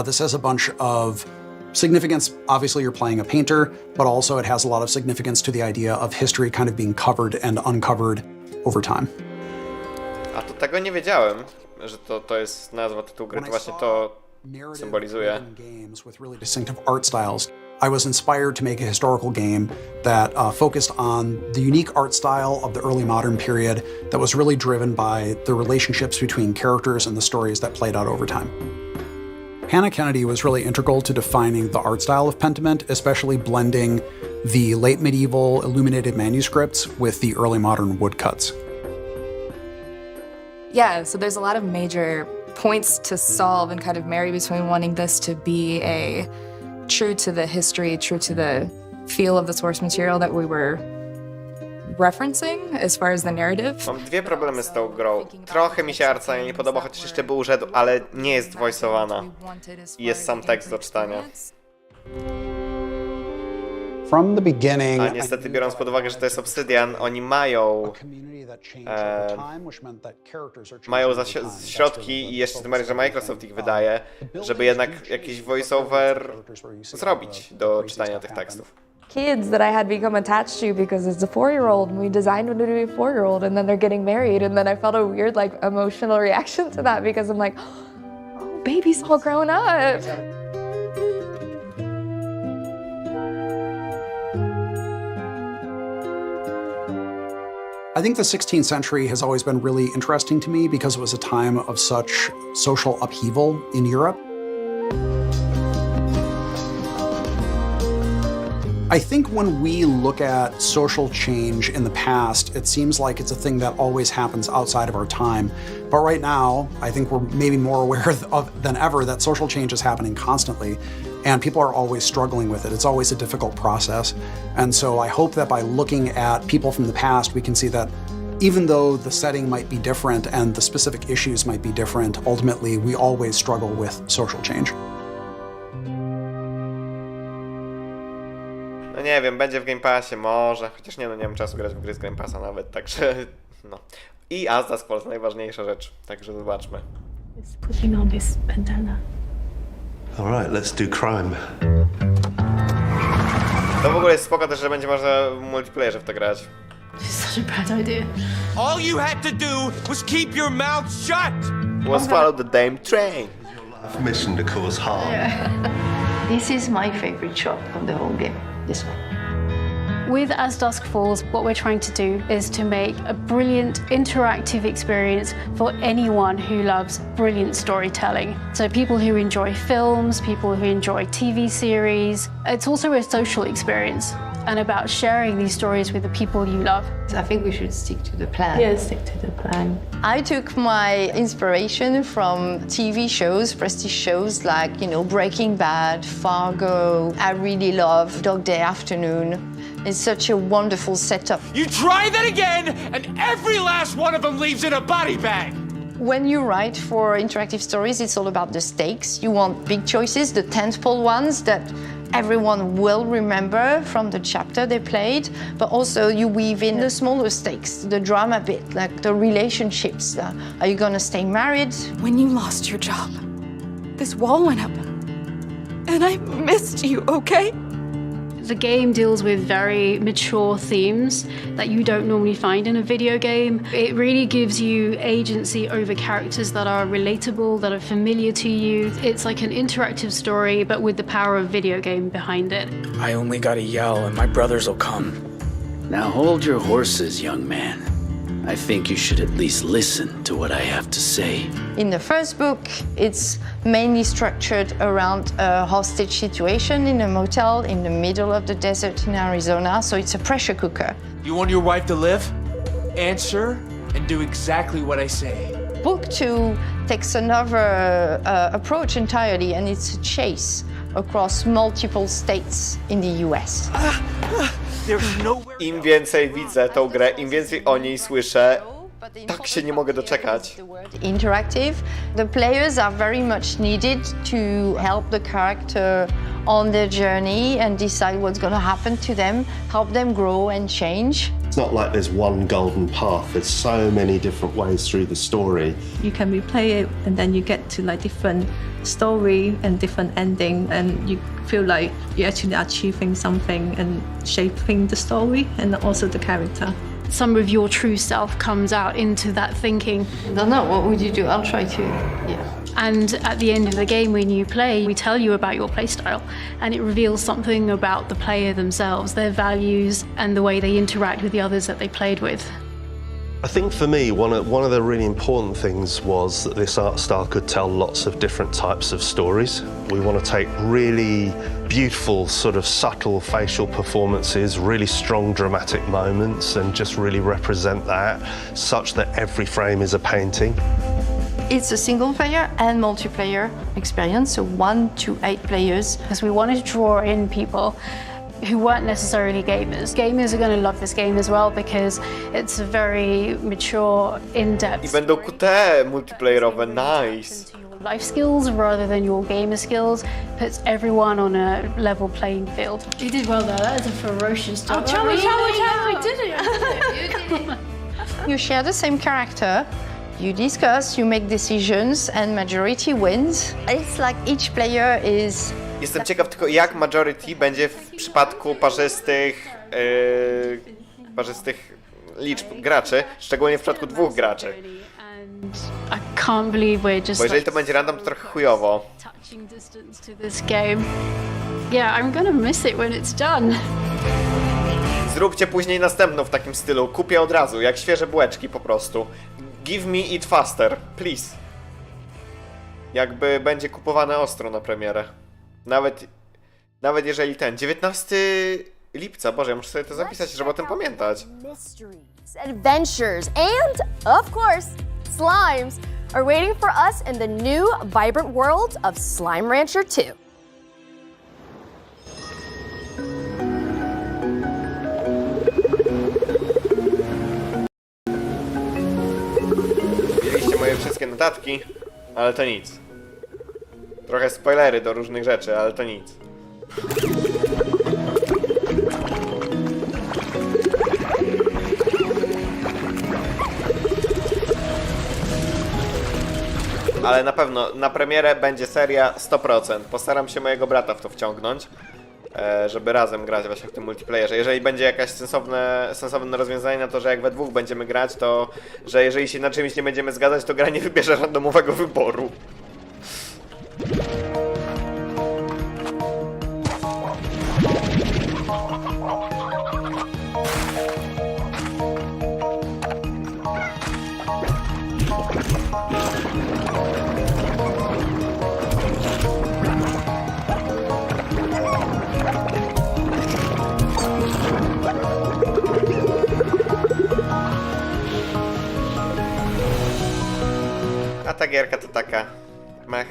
This has a bunch of significance. Obviously, you're playing a painter, but also it has a lot of significance to the idea of history kind of being covered and uncovered over time. A to tego nie wiedziałem, że to jest nazwa tytułu gry, to właśnie to symbolizuje. Games with really distinctive art styles. I was inspired to make a historical game that focused on the unique art style of the early modern period that was really driven by the relationships between characters and the stories that played out over time. Hannah Kennedy was really integral to defining the art style of Pentiment, especially blending the late medieval illuminated manuscripts with the early modern woodcuts. Yeah, so there's a lot of major points to solve and kind of marry between wanting this to be a true to the history, true to the feel of the source material that we were referencing as far as the narrative. Mam dwie problemy z tą grą. Trochę mi się arca nie podoba, chociaż jeszcze by uszedł, ale nie jest voiceowana. I jest sam tekst do czytania. From the beginning, a niestety biorąc pod uwagę, że to jest Obsidian, oni mają środki i jeszcze tym bardziej, że Microsoft ich wydaje, żeby jednak jakiś voiceover zrobić do czytania tych tekstów. Kids that I had become attached to because it's a 4-year-old and we designed them to be a 4-year-old and then they're getting married and then I felt a weird like emotional reaction to that because I'm like, oh, baby's all grown up. I think the 16th century has always been really interesting to me because it was a time of such social upheaval in Europe. I think when we look at social change in the past, it seems like it's a thing that always happens outside of our time. But right now, I think we're maybe more aware than ever that social change is happening constantly, and people are always struggling with it. It's always a difficult process. And so I hope that by looking at people from the past, we can see that even though the setting might be different and the specific issues might be different, ultimately we always struggle with social change. No nie wiem, będzie w Game Passie, może, chociaż nie mam czasu grać w gry z Game Passa nawet, także no. I As Dusk Falls, najważniejsza rzecz, także zobaczmy. Putting on this bandana. All right, let's do crime. To w ogóle jest spoko też, że będzie można w multiplayerze w to grać. It's such a bad idea. All you had to do was keep your mouth shut. Was follow the damn train. Mission to cause harm. Yeah. This is my favorite shot of the whole game. This one. With As Dusk Falls, what we're trying to do is to make a brilliant interactive experience for anyone who loves brilliant storytelling. So people who enjoy films, people who enjoy TV series. It's also a social experience and about sharing these stories with the people you love. I think we should stick to the plan. Yeah, stick to the plan. I took my inspiration from TV shows, prestige shows like, you know, Breaking Bad, Fargo. I really love Dog Day Afternoon. It's such a wonderful setup. You try that again, and every last one of them leaves in a body bag. When you write for interactive stories, it's all about the stakes. You want big choices, the tentpole ones that everyone will remember from the chapter they played, but also you weave in the smaller stakes, the drama bit, like the relationships. Are you gonna stay married? When you lost your job, this wall went up, and I missed you, okay? The game deals with very mature themes that you don't normally find in a video game. It really gives you agency over characters that are relatable, that are familiar to you. It's like an interactive story, but with the power of video game behind it. I only gotta yell and my brothers will come. Now hold your horses, young man. I think you should at least listen to what I have to say. In the first book, it's mainly structured around a hostage situation in a motel in the middle of the desert in Arizona, so it's a pressure cooker. You want your wife to live? Answer and do exactly what I say. Book 2 takes another approach entirely, and it's a chase across multiple states in the US. Im więcej widzę tą grę, im więcej o niej słyszę, tak się nie mogę doczekać. Interactive. The players are very much needed to help the character on their journey and decide what's going to happen to them, help them grow and change. It's not like there's one golden path. There's so many different ways through the story. You can replay it and then you get to like different story and different ending, and you feel like you're actually achieving something and shaping the story and also the character. Some of your true self comes out into that thinking. I don't know, what would you do? I'll try to, yeah. And at the end of the game, when you play, we tell you about your playstyle, and it reveals something about the player themselves, their values, and the way they interact with the others that they played with. I think for me, one of the really important things was that this art style could tell lots of different types of stories. We want to take really beautiful, sort of subtle facial performances, really strong dramatic moments, and just really represent that such that every frame is a painting. It's a single player and multiplayer experience, so 1 to 8 players. Because we wanted to draw in people who weren't necessarily gamers. Gamers are going to love this game as well because it's a very mature, in-depth I będą QT multiplayerowe, nice. life skills rather than your gamer skills. Puts everyone on a level playing field. You did well there. That is a ferocious job. Oh, Chow, I did it. You share the same character. You discuss, you make decisions, and majority wins. It's like each player is... Jestem ciekaw tylko, jak majority będzie w przypadku parzystych liczb graczy, szczególnie w przypadku 2 graczy. I can't believe we're just Bo jeżeli to będzie random, to trochę chujowo. touching distance to this game. Yeah, I'm gonna miss it when it's done. Zróbcie później następną w takim stylu. Kupię od razu, jak świeże bułeczki po prostu. Give me it faster, please. Jakby będzie kupowane ostro na premierę. Nawet jeżeli 19 lipca, Boże, ja muszę sobie to zapisać, żeby o tym pamiętać. Mysteries, adventures, and, of course, slimes are waiting for us in the new, vibrant world of Slime Rancher 2. Widzieliście moje wszystkie notatki, ale to nic. Trochę spoilery do różnych rzeczy, ale to nic. Ale na pewno na premierę będzie seria 100%. Postaram się mojego brata w to wciągnąć, żeby razem grać właśnie w tym multiplayerze. Jeżeli będzie jakieś sensowne rozwiązanie na to, że jak we dwóch będziemy grać, to że jeżeli się na czymś nie będziemy zgadzać, to gra nie wybierze randomowego wyboru. A ta gierka to taka mech.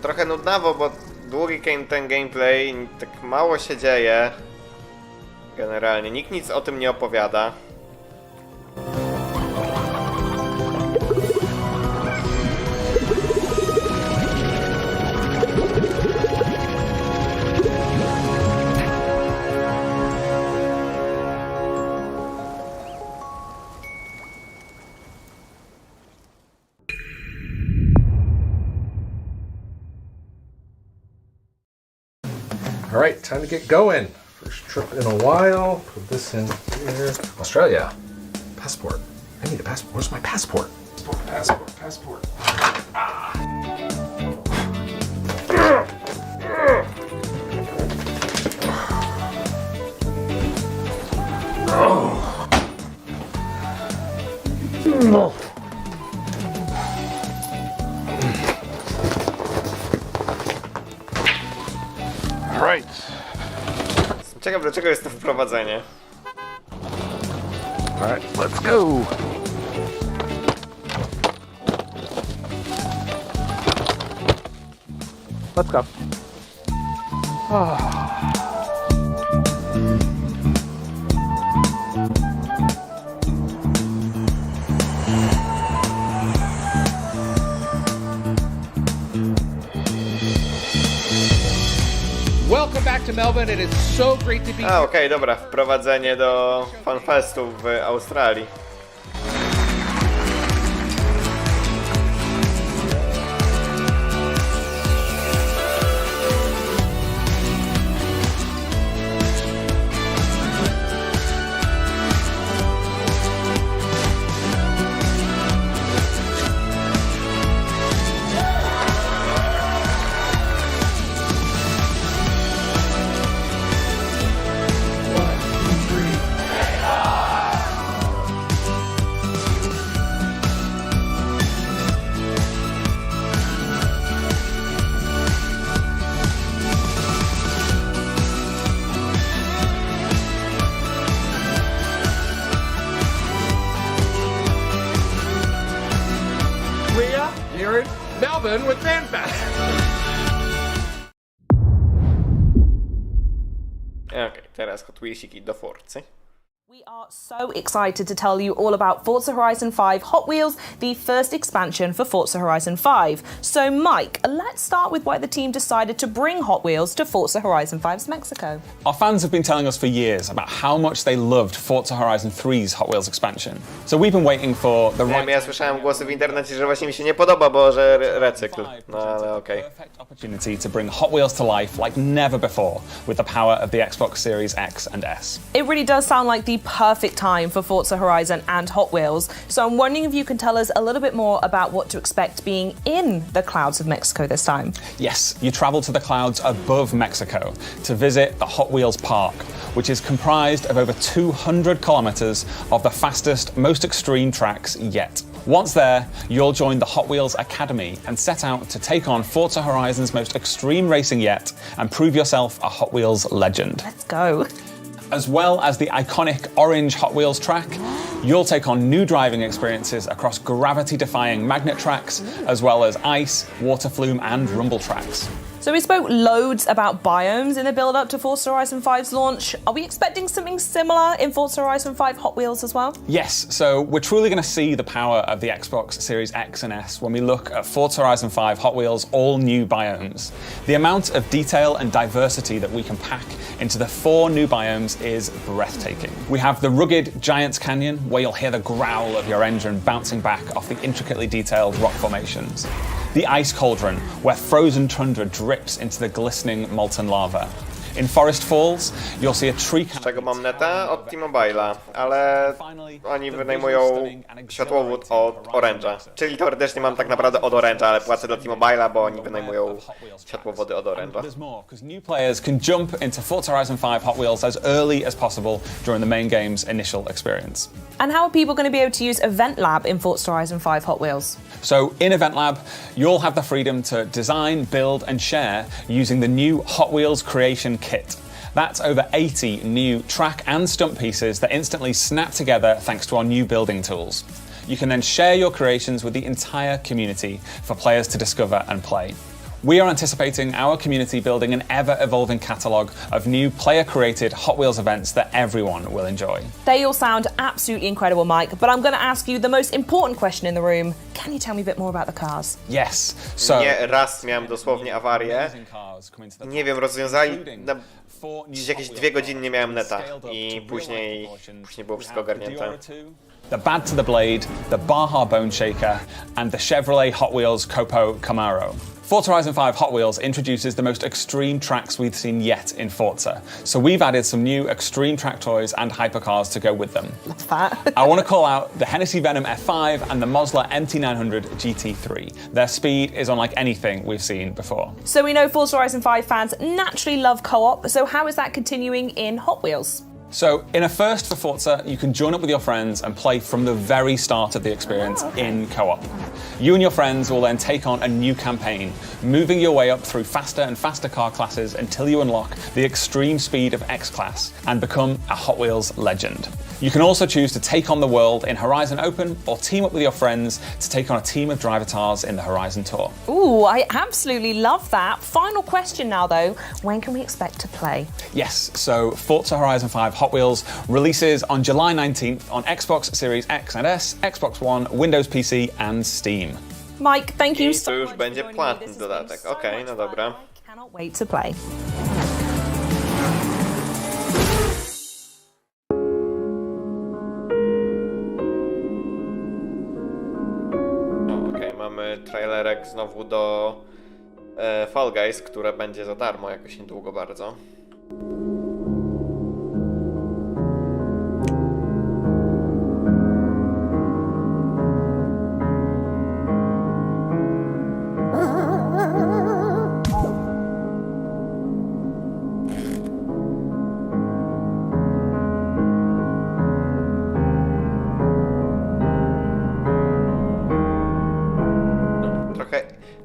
Trochę nudnawo, bo długi ten gameplay, tak mało się dzieje. Generalnie nikt nic o tym nie opowiada. All right, time to get going. First trip in a while. Put this in here. Australia. Passport. I need a passport. Where's my passport? Passport. Ah. Oh. No. Right. Ciekaw, dlaczego jest to wprowadzenie. Alright, let's go. Let's go. Oh. Welcome back to to Melbourne. It is so great to be here. Okej, dobra, wprowadzenie do fanfestu w Australii. Here in Melbourne with FanFest. Okej, teraz Hot Wheelsiki do Forcy. We are so excited to tell you all about Forza Horizon 5 Hot Wheels, the first expansion for Forza Horizon 5. So Mike, let's start with why the team decided to bring Hot Wheels to Forza Horizon 5's Mexico. Our fans have been telling us for years about how much they loved Forza Horizon 3's Hot Wheels expansion. So we've been waiting for the right... Ja słyszałem głosy w internecie, że właśnie mi się nie podoba, bo że recykl. No ale okej. opportunity to bring Hot Wheels to life like never before with the power of the Xbox Series X and S. It really does sound like the perfect time for Forza Horizon and Hot Wheels. So I'm wondering if you can tell us a little bit more about what to expect being in the clouds of Mexico this time. Yes, you travel to the clouds above Mexico to visit the Hot Wheels Park, which is comprised of over 200 kilometers of the fastest, most extreme tracks yet. Once there, you'll join the Hot Wheels Academy and set out to take on Forza Horizon's most extreme racing yet and prove yourself a Hot Wheels legend. Let's go. As well as the iconic orange Hot Wheels track, you'll take on new driving experiences across gravity-defying magnet tracks, as well as ice, water flume, and rumble tracks. So we spoke loads about biomes in the build-up to Forza Horizon 5's launch. Are we expecting something similar in Forza Horizon 5 Hot Wheels as well? Yes, so we're truly going to see the power of the Xbox Series X and S when we look at Forza Horizon 5 Hot Wheels' all new biomes. The amount of detail and diversity that we can pack into the 4 new biomes is breathtaking. We have the rugged Giants Canyon, where you'll hear the growl of your engine bouncing back off the intricately detailed rock formations. The Ice Cauldron, where frozen tundra drips into the glistening molten lava. In Forest Falls, you'll see a tree... Z czego mam neta? Od T-Mobile'a, ale oni wynajmują światłowód od Orange'a. Czyli teoretycznie mam tak naprawdę od Orange'a, ale płacę do T-Mobile'a, bo oni wynajmują światłowody od Orange'a. Because new players can jump into Forza Horizon 5 Hot Wheels as early as possible during the main game's initial experience. And how are people going to be able to use Event Lab in Forza Horizon 5 Hot Wheels? So in Event Lab, you'll have the freedom to design, build and share using the new Hot Wheels Creation Kit. That's over 80 new track and stunt pieces that instantly snap together thanks to our new building tools. You can then share your creations with the entire community for players to discover and play. We are anticipating our community building an ever-evolving catalogue of new player-created Hot Wheels events that everyone will enjoy. They all sound absolutely incredible, Mike, but I'm going to ask you the most important question in the room. Can you tell me a bit more about the cars? Yes, so... Nie, raz miałem dosłownie awarię. Nie wiem, rozwiązali... Gdzieś jakieś 2 godziny nie miałem neta i później było wszystko ogarnięte. The Bad to the Blade, the Baja Bone Shaker, and the Chevrolet Hot Wheels Copo Camaro. Forza Horizon 5 Hot Wheels introduces the most extreme tracks we've seen yet in Forza. So we've added some new extreme track toys and hypercars to go with them. That's fat. I want to call out the Hennessy Venom F5 and the Mosler MT900 GT3. Their speed is unlike anything we've seen before. So we know Forza Horizon 5 fans naturally love co-op, so how is that continuing in Hot Wheels? So, in a first for Forza, you can join up with your friends and play from the very start of the experience in co-op. You and your friends will then take on a new campaign, moving your way up through faster and faster car classes until you unlock the extreme speed of X-Class and become a Hot Wheels legend. You can also choose to take on the world in Horizon Open or team up with your friends to take on a team of drivatars in the Horizon Tour. Ooh, I absolutely love that. Final question now, though. When can we expect to play? Yes, so Forza Horizon 5 Hot Wheels releases on July 19th on Xbox Series X and S, Xbox One, Windows PC and Steam. Mike, thank you so much. To już będzie płatny dodatek. Okej, no dobra. Cannot wait to play. mamy trailerek znowu do Fall Guys, które będzie za darmo jakoś niedługo bardzo.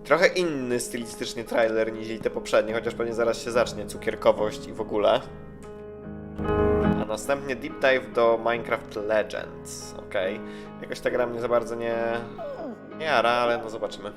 Trochę inny stylistycznie trailer niż te poprzednie, chociaż pewnie zaraz się zacznie cukierkowość i w ogóle. A następnie deep dive do Minecraft Legends. Okej. Jakoś ta gra mnie za bardzo nie jara, ale no zobaczymy.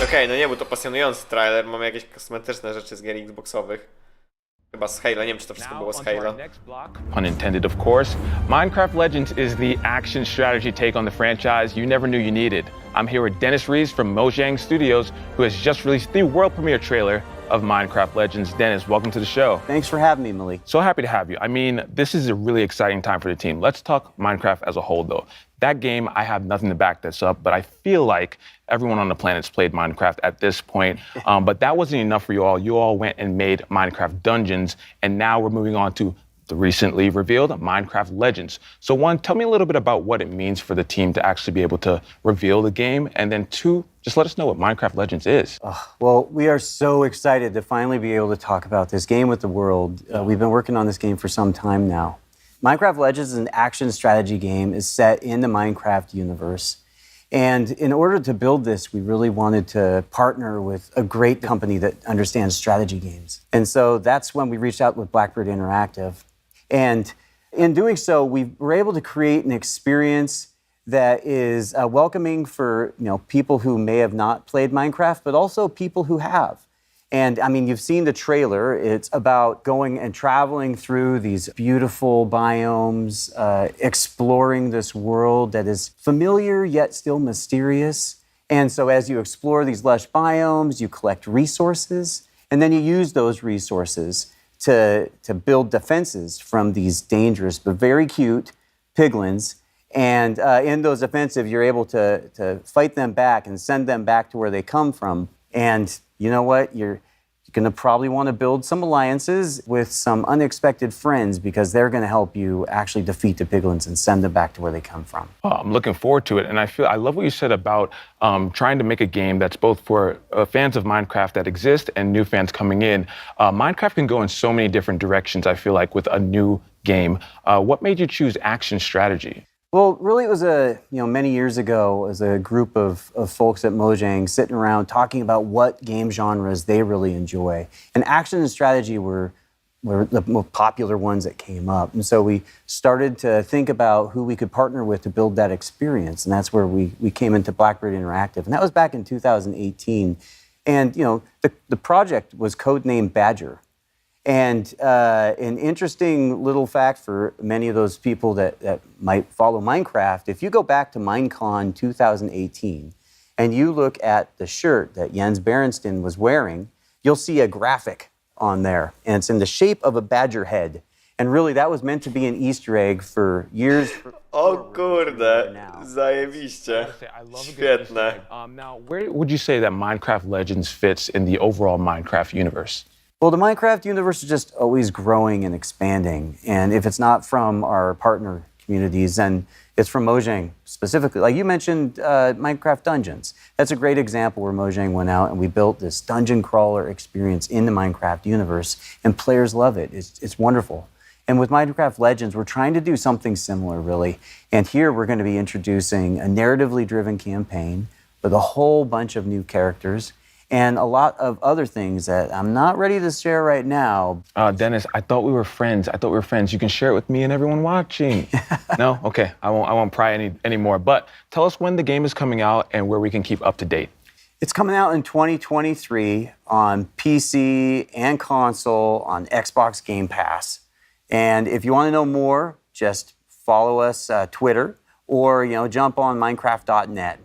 Okej, no nie był to pasjonujący trailer, mamy jakieś kosmetyczne rzeczy z gier Xboxowych. Chyba z Halo, nie wiem czy to wszystko było z Halo. Pun intended, of course. Minecraft Legends is the action strategy take on the franchise you never knew you needed. I'm here with Dennis Rees from Mojang Studios, who has just released the world premiere trailer of Minecraft Legends. Dennis, welcome to the show. Thanks for having me, Malik. So happy to have you. I mean, this is a really exciting time for the team. Let's talk Minecraft as a whole, though. That game, I have nothing to back this up, but I feel like everyone on the planet's played Minecraft at this point. But that wasn't enough for you all. You all went and made Minecraft Dungeons, and now we're moving on to the recently revealed Minecraft Legends. So one, tell me a little bit about what it means for the team to actually be able to reveal the game, and then two, just let us know what Minecraft Legends is. Well, we are so excited to finally be able to talk about this game with the world. We've been working on this game for some time now. Minecraft Legends is an action strategy game. Is set in the Minecraft universe. And in order to build this, we really wanted to partner with a great company that understands strategy games. And so that's when we reached out with Blackbird Interactive. And in doing so, we were able to create an experience that is welcoming for people who may have not played Minecraft, but also people who have. And I mean, you've seen the trailer. It's about going and traveling through these beautiful biomes, exploring this world that is familiar yet still mysterious. And so as you explore these lush biomes, you collect resources, and then you use those resources to build defenses from these dangerous but very cute piglins. And in those offensives, you're able to fight them back and send them back to where they come from. And you know what? You're going to probably want to build some alliances with some unexpected friends because they're going to help you actually defeat the piglins and send them back to where they come from. I'm looking forward to it, and I love what you said about trying to make a game that's both for fans of Minecraft that exist and new fans coming in. Minecraft can go in so many different directions, I feel like, with a new game. What made you choose action strategy? Well, really, it was many years ago as a group of folks at Mojang sitting around talking about what game genres they really enjoy. And action and strategy were the most popular ones that came up. And so we started to think about who we could partner with to build that experience. And that's where we came into Blackbird Interactive. And that was back in 2018. And, the project was codenamed Badger. And an interesting little fact for many of those people that might follow Minecraft, if you go back to Minecon 2018 and you look at the shirt that Jens Berenstain was wearing, you'll see a graphic on there. And it's in the shape of a badger head. And really, that was meant to be an Easter egg for years. O kurde, zajebiście. Świetne. Now, where would you say that Minecraft Legends fits in the overall Minecraft universe? Well, the Minecraft universe is just always growing and expanding. And if it's not from our partner communities, then it's from Mojang specifically. Like you mentioned, Minecraft Dungeons. That's a great example where Mojang went out and we built this dungeon crawler experience in the Minecraft universe, and players love it. It's wonderful. And with Minecraft Legends, we're trying to do something similar, really. And here we're going to be introducing a narratively driven campaign with a whole bunch of new characters. and a lot of other things that I'm not ready to share right now. Dennis, I thought we were friends. You can share it with me and everyone watching. No? Okay, I won't pry anymore. But tell us when the game is coming out and where we can keep up to date. It's coming out in 2023 on PC and console on Xbox Game Pass. And if you want to know more, just follow us Twitter or jump on Minecraft.net.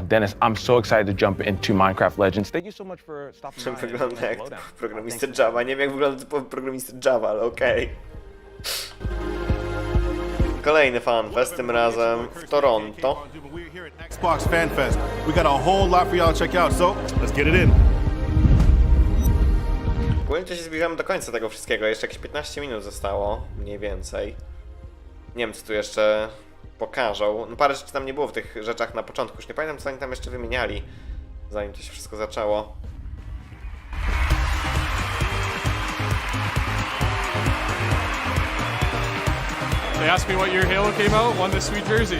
Dennis, I'm so excited to jump into Minecraft Legends. Thank you so much for stopping by. Czym wygląda jak programista Java? Nie wiem, jak wygląda typowy programista Java, ale okej. Kolejny fanfest, tym razem w Toronto. Xbox Fan Fest. We got a whole lot for y'all to check out, so let's get it in. Ogólnie to się zbliżamy do końca tego wszystkiego. Jeszcze jakieś 15 minut zostało, mniej więcej. Nie wiem, co tu jeszcze pokażą. No parę rzeczy tam nie było w tych rzeczach na początku. Już nie pamiętam, co oni tam jeszcze wymieniali, zanim to się wszystko zaczęło. They asked me what year Halo came out, won this sweet jersey.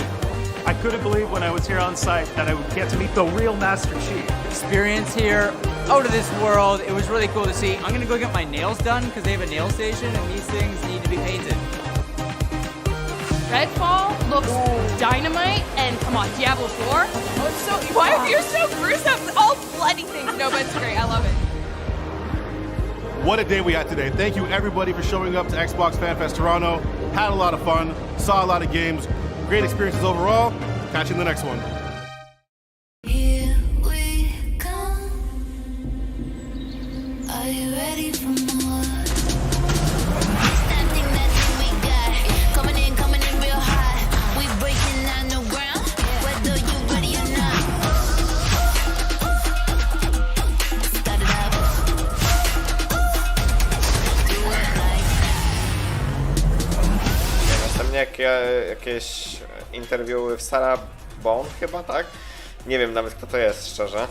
I couldn't believe when I was here on site that I would get to meet the real Master Chief. Experience here, out of this world. It was really cool to see. I'm gonna go get my nails done because they have a nail station and these things need to be painted. Redfall looks dynamite, and come on, Diablo 4. Oh, it's so, why are you so gruesome? All bloody things. No, but it's great. I love it. What a day we had today. Thank you everybody for showing up to Xbox Fan Fest Toronto. Had a lot of fun, saw a lot of games, great experiences overall. Catch you in the next one. Here we come. Are you ready for more? Standing that thing we got. Coming in real hot. We breaking down the ground. Whether you ready or not. Start it up. Do it like that. Następnie jakieś interwiuły w Sarah Bond chyba, tak? Nie wiem nawet, kto to jest, szczerze.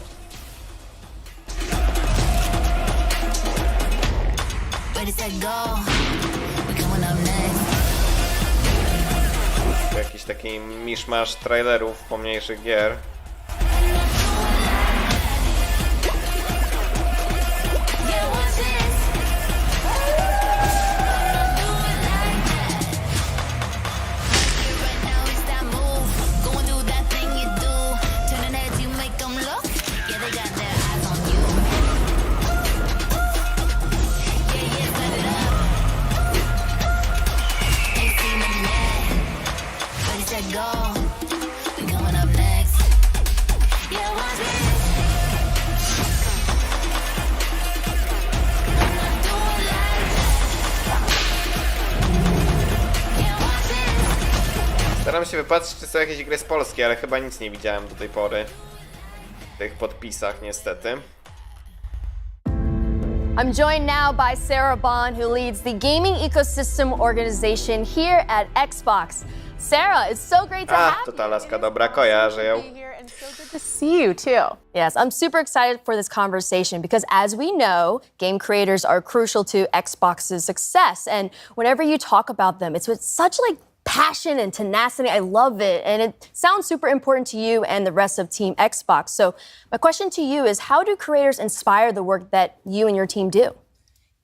Jakiś taki miszmasz trailerów pomniejszych gier. Staram się wypatrzeć, czy są jakieś gry z Polski, ale chyba nic nie widziałem do tej pory w tych podpisach, niestety. I'm joined now by Sarah Bond, who leads the gaming ecosystem organization here at Xbox. Sarah, it's so great to have you. To ta laska dobra, kojarzę ją. Good to see you too. Yes, I'm super excited for this conversation because as we know, game creators are crucial to Xbox's success. And whenever you talk about them, it's with such passion and tenacity. I love it. And it sounds super important to you and the rest of Team Xbox. So my question to you is, how do creators inspire the work that you and your team do?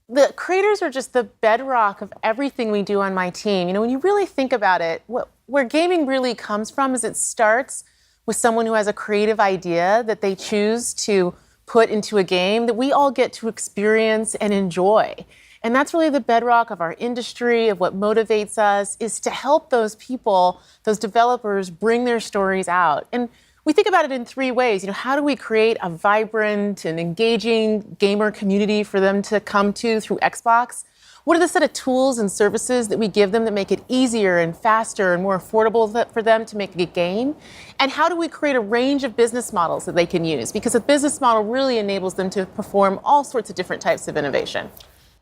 The creators are just the bedrock of everything we do on my team. When you really think about it, where gaming really comes from is it starts with someone who has a creative idea that they choose to put into a game that we all get to experience and enjoy. And that's really the bedrock of our industry, of what motivates us, is to help those people, those developers, bring their stories out. And we think about it in three ways. How do we create a vibrant and engaging gamer community for them to come to through Xbox? What are the set of tools and services that we give them that make it easier and faster and more affordable for them to make a game? And how do we create a range of business models that they can use? Because a business model really enables them to perform all sorts of different types of innovation.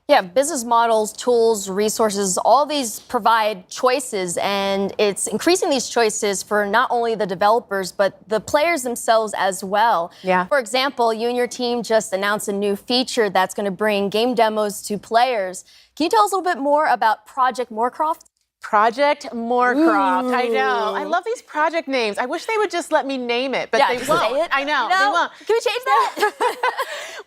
Yeah, business models, tools, resources, all these provide choices, and it's increasing these choices for not only the developers, but the players themselves as well. Yeah. For example, you and your team just announced a new feature that's going to bring game demos to players. Can you tell us a little bit more about Project Moorcroft? Project Moorcroft. I know. I love these project names. I wish they would just let me name it, but they won't. Say it. I know. You know, They won't. Can we change that?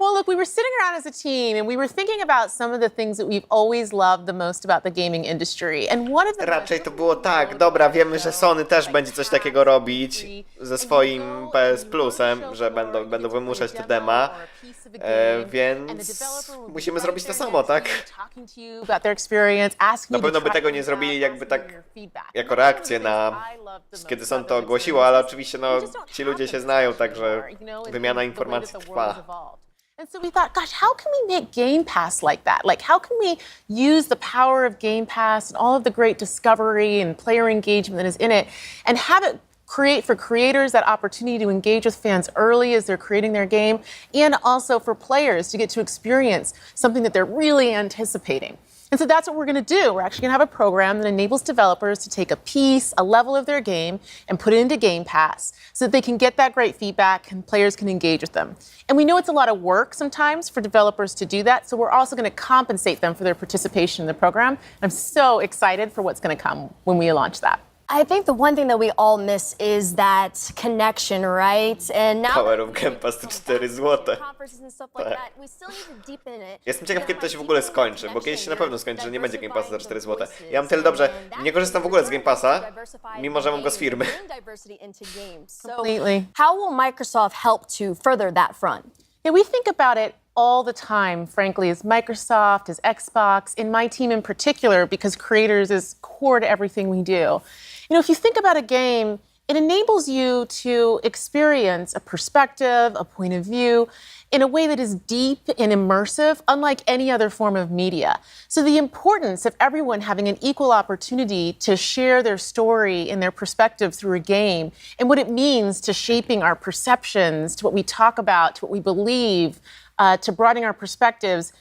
Well, look, we were sitting around as a team and we were thinking about some of the things that we've always loved the most about the gaming industry. And one of the Raczej to było tak, dobra, wiemy, że Sony też będzie coś takiego robić ze swoim PS Plusem, że będą wymuszać te dema, więc musimy zrobić to samo, tak? Na pewno by tego nie zrobili jakby tak jako reakcję na kiedy Sony to ogłosiło, ale oczywiście no, ci ludzie się znają, także wymiana informacji trwa. And so we thought, gosh, how can we make Game Pass like that? Like, how can we use the power of Game Pass and all of the great discovery and player engagement that is in it and have it create for creators that opportunity to engage with fans early as they're creating their game, and also for players to get to experience something that they're really anticipating. And so that's what we're going to do. We're actually going to have a program that enables developers to take a piece, a level of their game, and put it into Game Pass so that they can get that great feedback and players can engage with them. And we know it's a lot of work sometimes for developers to do that, so we're also going to compensate them for their participation in the program. I'm so excited for what's going to come when we launch that. I think the one thing that we all miss is that connection, right? And now Power of Game Pass to 4 złote. conferences and stuff like that, we still need to deepen it. Jestem ciekaw, kiedy to się w ogóle skończy, bo kiedyś się na pewno skończy, że nie będzie Game Passa za 4 złote. Ja mam tyle dobrze, nie korzystam w ogóle z Game Passa, mimo że mam go z firmy. Completely. How will Microsoft help to further that front? Yeah, we think about it all the time, frankly, as Microsoft, as Xbox, in my team in particular, because creators is core to everything we do. You know, if you think about a game, it enables you to experience a perspective, a point of view, in a way that is deep and immersive, unlike any other form of media. So the importance of everyone having an equal opportunity to share their story and their perspective through a game, and what it means to shaping our perceptions, to what we talk about, to what we believe, to broadening our perspectives,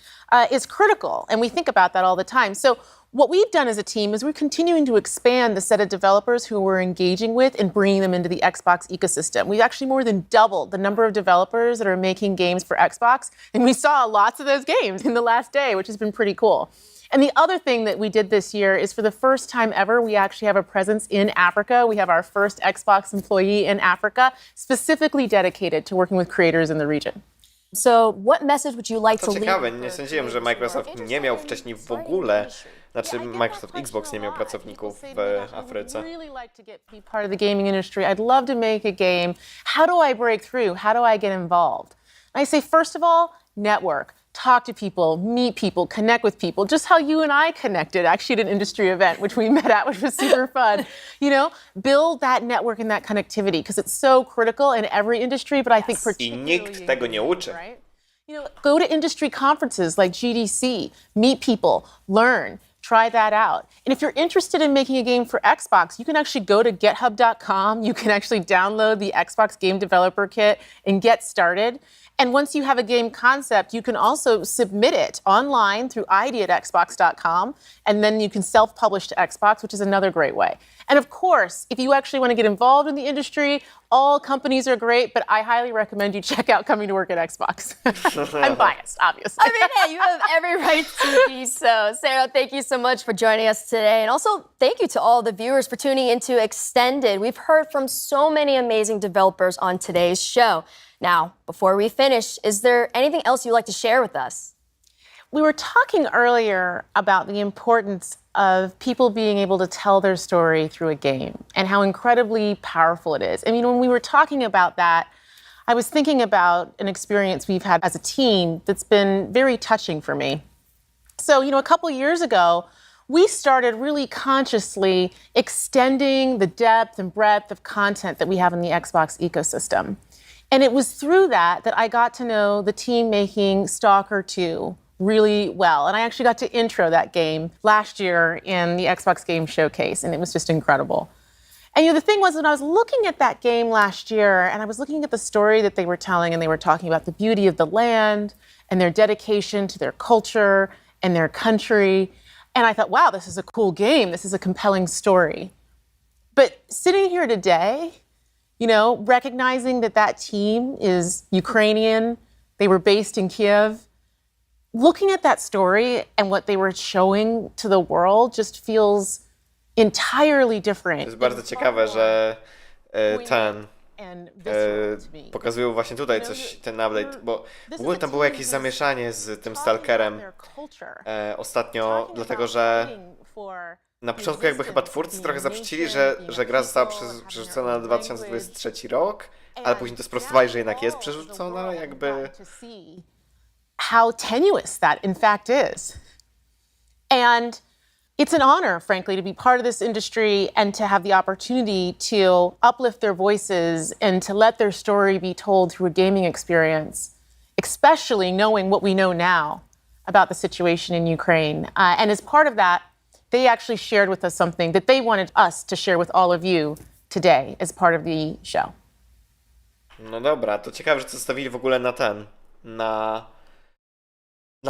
is critical. And we think about that all the time. So what we've done as a team is we're continuing to expand the set of developers who we're engaging with and bringing them into the Xbox ecosystem. We've actually more than doubled the number of developers that are making games for Xbox, and we saw lots of those games in the last day, which has been pretty cool. And the other thing that we did this year is for the first time ever, we actually have a presence in Africa. We have our first Xbox employee in Africa, specifically dedicated to working with creators in the region. So what message would you like to Co leave? ciekawe, nie sądziłem, że Microsoft nie miał wcześniej w ogóle, znaczy Microsoft Xbox nie miał pracowników w Afryce. Be part of the gaming industry. I'd love to make a game. How do I break through? How do I get involved? And I say, first of all, network. Talk to people, meet people, connect with people, just how you and I connected actually at an industry event, which we met at, which was super fun. You know, build that network and that connectivity because it's so critical in every industry, but I think particularly I nikt tego nie uczy. Right? You know, go to industry conferences like GDC, meet people, learn, try that out. And if you're interested in making a game for Xbox, you can actually go to github.com. You can actually download the Xbox Game Developer Kit and get started. And once you have a game concept, you can also submit it online through id@xbox.com, and then you can self-publish to Xbox, which is another great way. And of course, if you actually want to get involved in the industry, all companies are great, but I highly recommend you check out coming to work at Xbox. I'm biased, obviously. I mean, hey, you have every right to be so. Sarah, thank you so much for joining us today. And also, thank you to all the viewers for tuning into Extended. We've heard from so many amazing developers on today's show. Now, before we finish, is there anything else you'd like to share with us? We were talking earlier about the importance of people being able to tell their story through a game and how incredibly powerful it is. I mean, when we were talking about that, I was thinking about an experience we've had as a team that's been very touching for me. So, you know, a couple years ago, we started really consciously extending the depth and breadth of content that we have in the Xbox ecosystem. And it was through that I got to know the team making Stalker 2 really well. And I actually got to intro that game last year in the Xbox Game Showcase, and it was just incredible. And you know, the thing was, when I was looking at that game last year, and I was looking at the story that they were telling, and they were talking about the beauty of the land and their dedication to their culture and their country, and I thought, wow, this is a cool game. This is a compelling story. But sitting here today, you know, recognizing that team is Ukrainian, they were based in Kiev, looking at that story and what they were showing to the world just feels entirely different. To jest bardzo ciekawe, że pokazują właśnie tutaj coś, ten update, bo w ogóle tam było jakieś zamieszanie z tym Stalkerem ostatnio, dlatego że na początku jakby chyba twórcy trochę zaprzecili, że gra została przerzucona na 2023 rok, ale później to sprostowali, że jednak jest przerzucona, jakby... How tenuous that in fact is. And it's an honor, frankly, to be part of this industry and to have the opportunity to uplift their voices and to let their story be told through a gaming experience, especially knowing what we know now about the situation in Ukraine. And as part of that, they actually shared with us something that they wanted us to share with all of you today as part of the show. No dobra, to ciekawe, że zostawili w ogóle na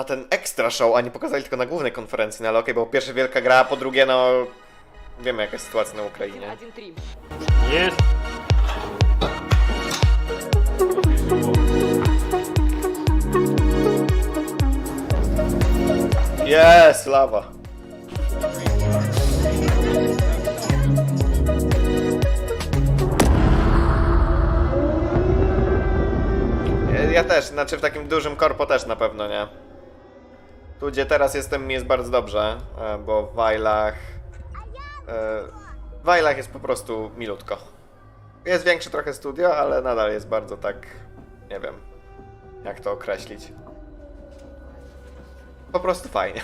ten extra show, a nie pokazali tylko na głównej konferencji, no ale okej, bo po pierwsze wielka gra, a po drugie, no wiemy jaka jest sytuacja na Ukrainie. Jest. Jest, lawa. Ja też, znaczy w takim dużym korpo też na pewno, nie? Tu gdzie teraz jestem mi jest bardzo dobrze, bo w Wajlach jest po prostu milutko. Jest większe trochę studio, ale nadal jest bardzo tak, nie wiem jak to określić. Po prostu fajnie.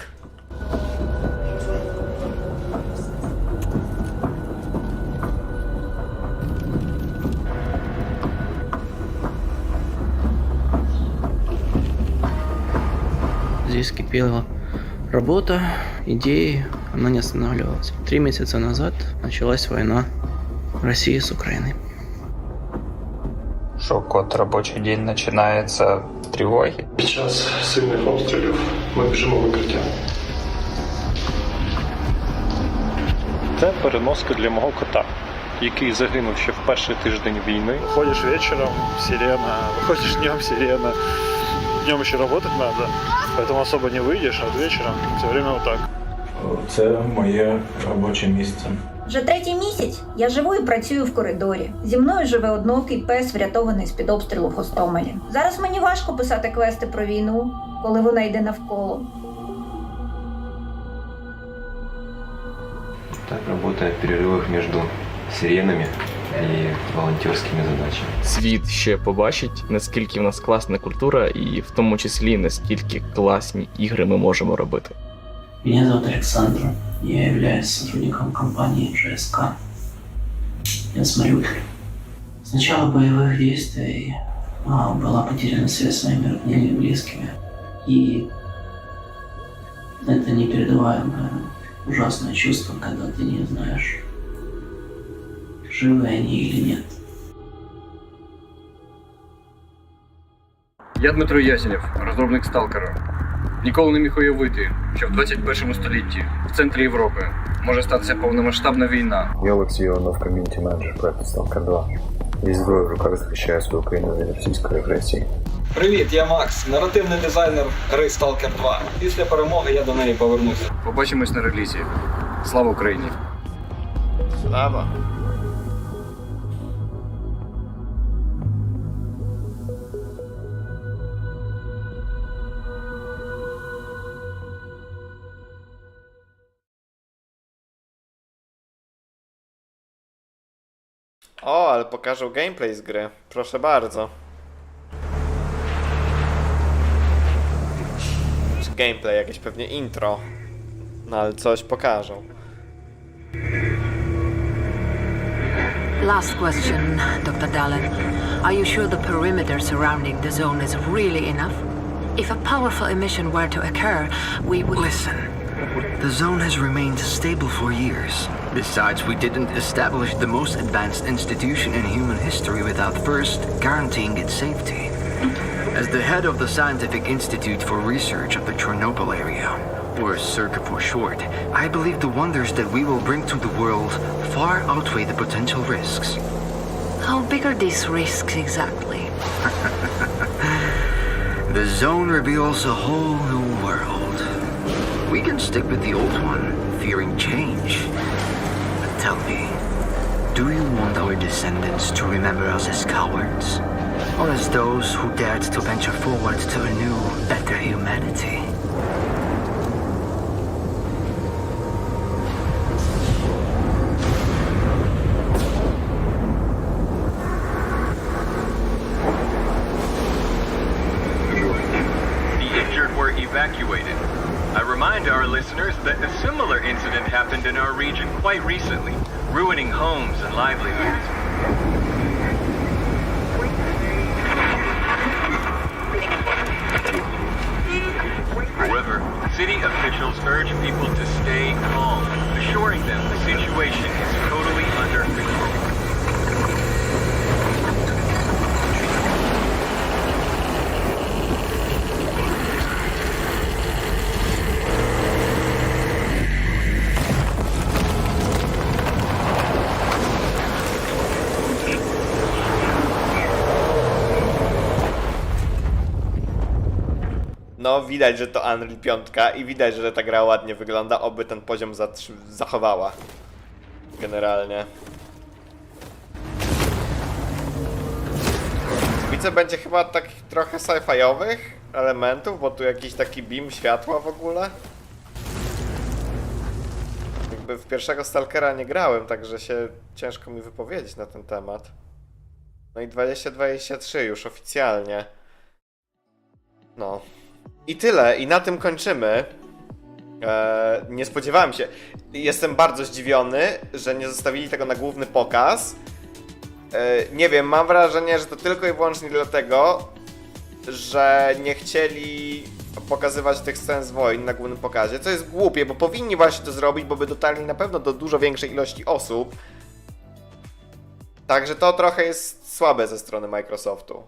Здесь кипела работа, идеи, она не останавливалась. 3 месяца назад началась война России с Украиной. Шок от робочий день починається з тривоги. Під час сильних обстрілів ми біжимо в укриття. Це переноска для мого кота, який загинув ще в перший тиждень війни. Ходишь вечером, сирена, выходишь днем, сирена. Днем еще работать надо, поэтому особо не выйдешь, а вот вечером все время вот так. Це моє робоче місце. Вже 3-й місяць я живу і працюю в коридорі. Зі мною живе одноокий пес, врятований з-під обстрілу в Гостомелі. Зараз мені важко писати квести про війну, коли вона йде навколо. Так работает в перерывах между сиренами і волонтерськими задачами. Світ ще побачить, наскільки в нас класна культура і в тому числі наскільки класні ігри ми можемо робити. Меня зовут Александр, я являюсь сотрудником компании ЖСК. Я с Мариуполя. С начала боевых действий была потеряна связь с моими родными и близкими. И это непередаваемое ужасное чувство, когда ты не знаешь, живы они или нет. Я Дмитро Ясенєв, розробник Сталкера. Ніколи не міг уявити, що в 21 столітті в центрі Європи може статися повномасштабна війна. Я Олексій Іванов, ком'юніті-менеджер проекту Stalker 2. Зі зброєю в руках захищаю свою країну від російської агресії. Привіт, я Макс, наративний дизайнер гри Stalker 2. Після перемоги я до неї повернуся. Побачимось на релізі. Слава Україні! Слава! O, ale pokażą gameplay z gry. Proszę bardzo. Czy gameplay, jakieś pewnie intro. No ale coś pokażą. Last question, Dr. Dallin. Are you sure the perimeter surrounding the zone is really enough? If a powerful emission were to occur, we would... Listen. The zone has remained stable for years. Besides, we didn't establish the most advanced institution in human history without first guaranteeing its safety. As the head of the Scientific Institute for Research of the Chernobyl area, or CERC for short, I believe the wonders that we will bring to the world far outweigh the potential risks. How big are these risks exactly? The zone reveals a whole new world. We can stick with the old one, fearing change. me, do you want our descendants to remember us as cowards? Or as those who dared to venture forward to a new, better humanity? The injured were evacuated. I remind our listeners that a similar incident happened in our region quite recently, ruining homes and livelihoods. However, city officials urge people to stay calm, assuring them the situation is totally under control. No, widać, że to Unreal 5 i widać, że ta gra ładnie wygląda, oby ten poziom zachowała. Generalnie. Widzę, będzie chyba takich trochę sci-fiowych elementów, bo tu jakiś taki beam światła w ogóle. Jakby w pierwszego Stalkera nie grałem, także się ciężko mi wypowiedzieć na ten temat. No i 2023 już oficjalnie. No. I tyle, i na tym kończymy. Nie spodziewałem się. Jestem bardzo zdziwiony, że nie zostawili tego na główny pokaz. Nie wiem, mam wrażenie, że to tylko i wyłącznie dlatego, że nie chcieli pokazywać tych scen z wojen na głównym pokazie. Co jest głupie, bo powinni właśnie to zrobić, bo by dotarli na pewno do dużo większej ilości osób. Także to trochę jest słabe ze strony Microsoftu.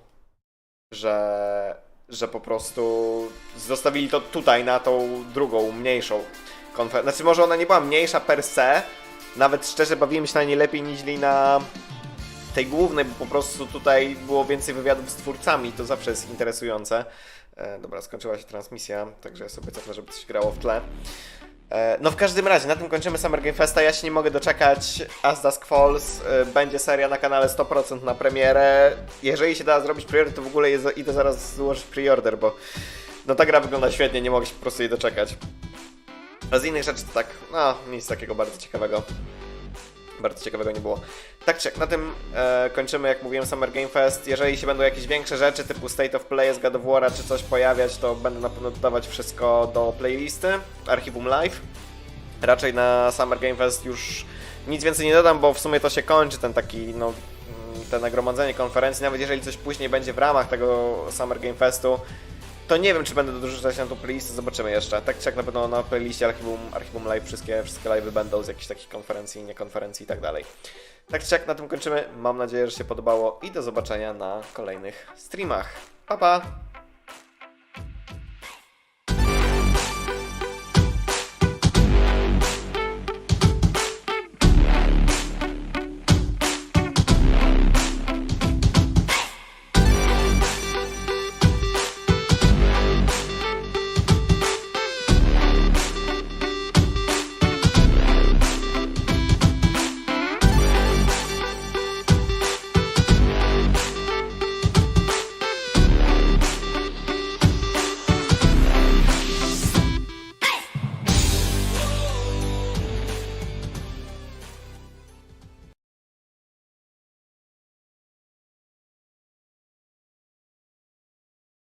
Że po prostu zostawili to tutaj na tą drugą, mniejszą konferencję. Znaczy może ona nie była mniejsza per se, nawet szczerze bawiłem się na niej lepiej niż na tej głównej, bo po prostu tutaj było więcej wywiadów z twórcami, to zawsze jest interesujące. Dobra, skończyła się transmisja, także ja sobie cofnę, żeby coś grało w tle. No w każdym razie, na tym kończymy Summer Game Festa. Ja się nie mogę doczekać. As Dusk Falls będzie seria na kanale 100% na premierę. Jeżeli się da zrobić preorder, to w ogóle idę zaraz złożyć preorder, bo no ta gra wygląda świetnie, nie mogę się po prostu jej doczekać. A z innych rzeczy to tak, no nic takiego bardzo ciekawego nie było. Tak czy jak, na tym kończymy, jak mówiłem, Summer Game Fest. Jeżeli się będą jakieś większe rzeczy typu State of Play z God of War'a czy coś pojawiać, to będę na pewno dodawać wszystko do playlisty, archiwum live. Raczej na Summer Game Fest już nic więcej nie dodam, bo w sumie to się kończy ten taki, no, te nagromadzenie konferencji. Nawet jeżeli coś później będzie w ramach tego Summer Game Festu, to nie wiem, czy będę dorzucać na tą playlistę, zobaczymy jeszcze. Tak czy jak na pewno na playliście archiwum live wszystkie live'y będą z jakichś takich konferencji, niekonferencji i tak dalej. Tak czy jak na tym kończymy. Mam nadzieję, że się podobało i do zobaczenia na kolejnych streamach. Pa pa!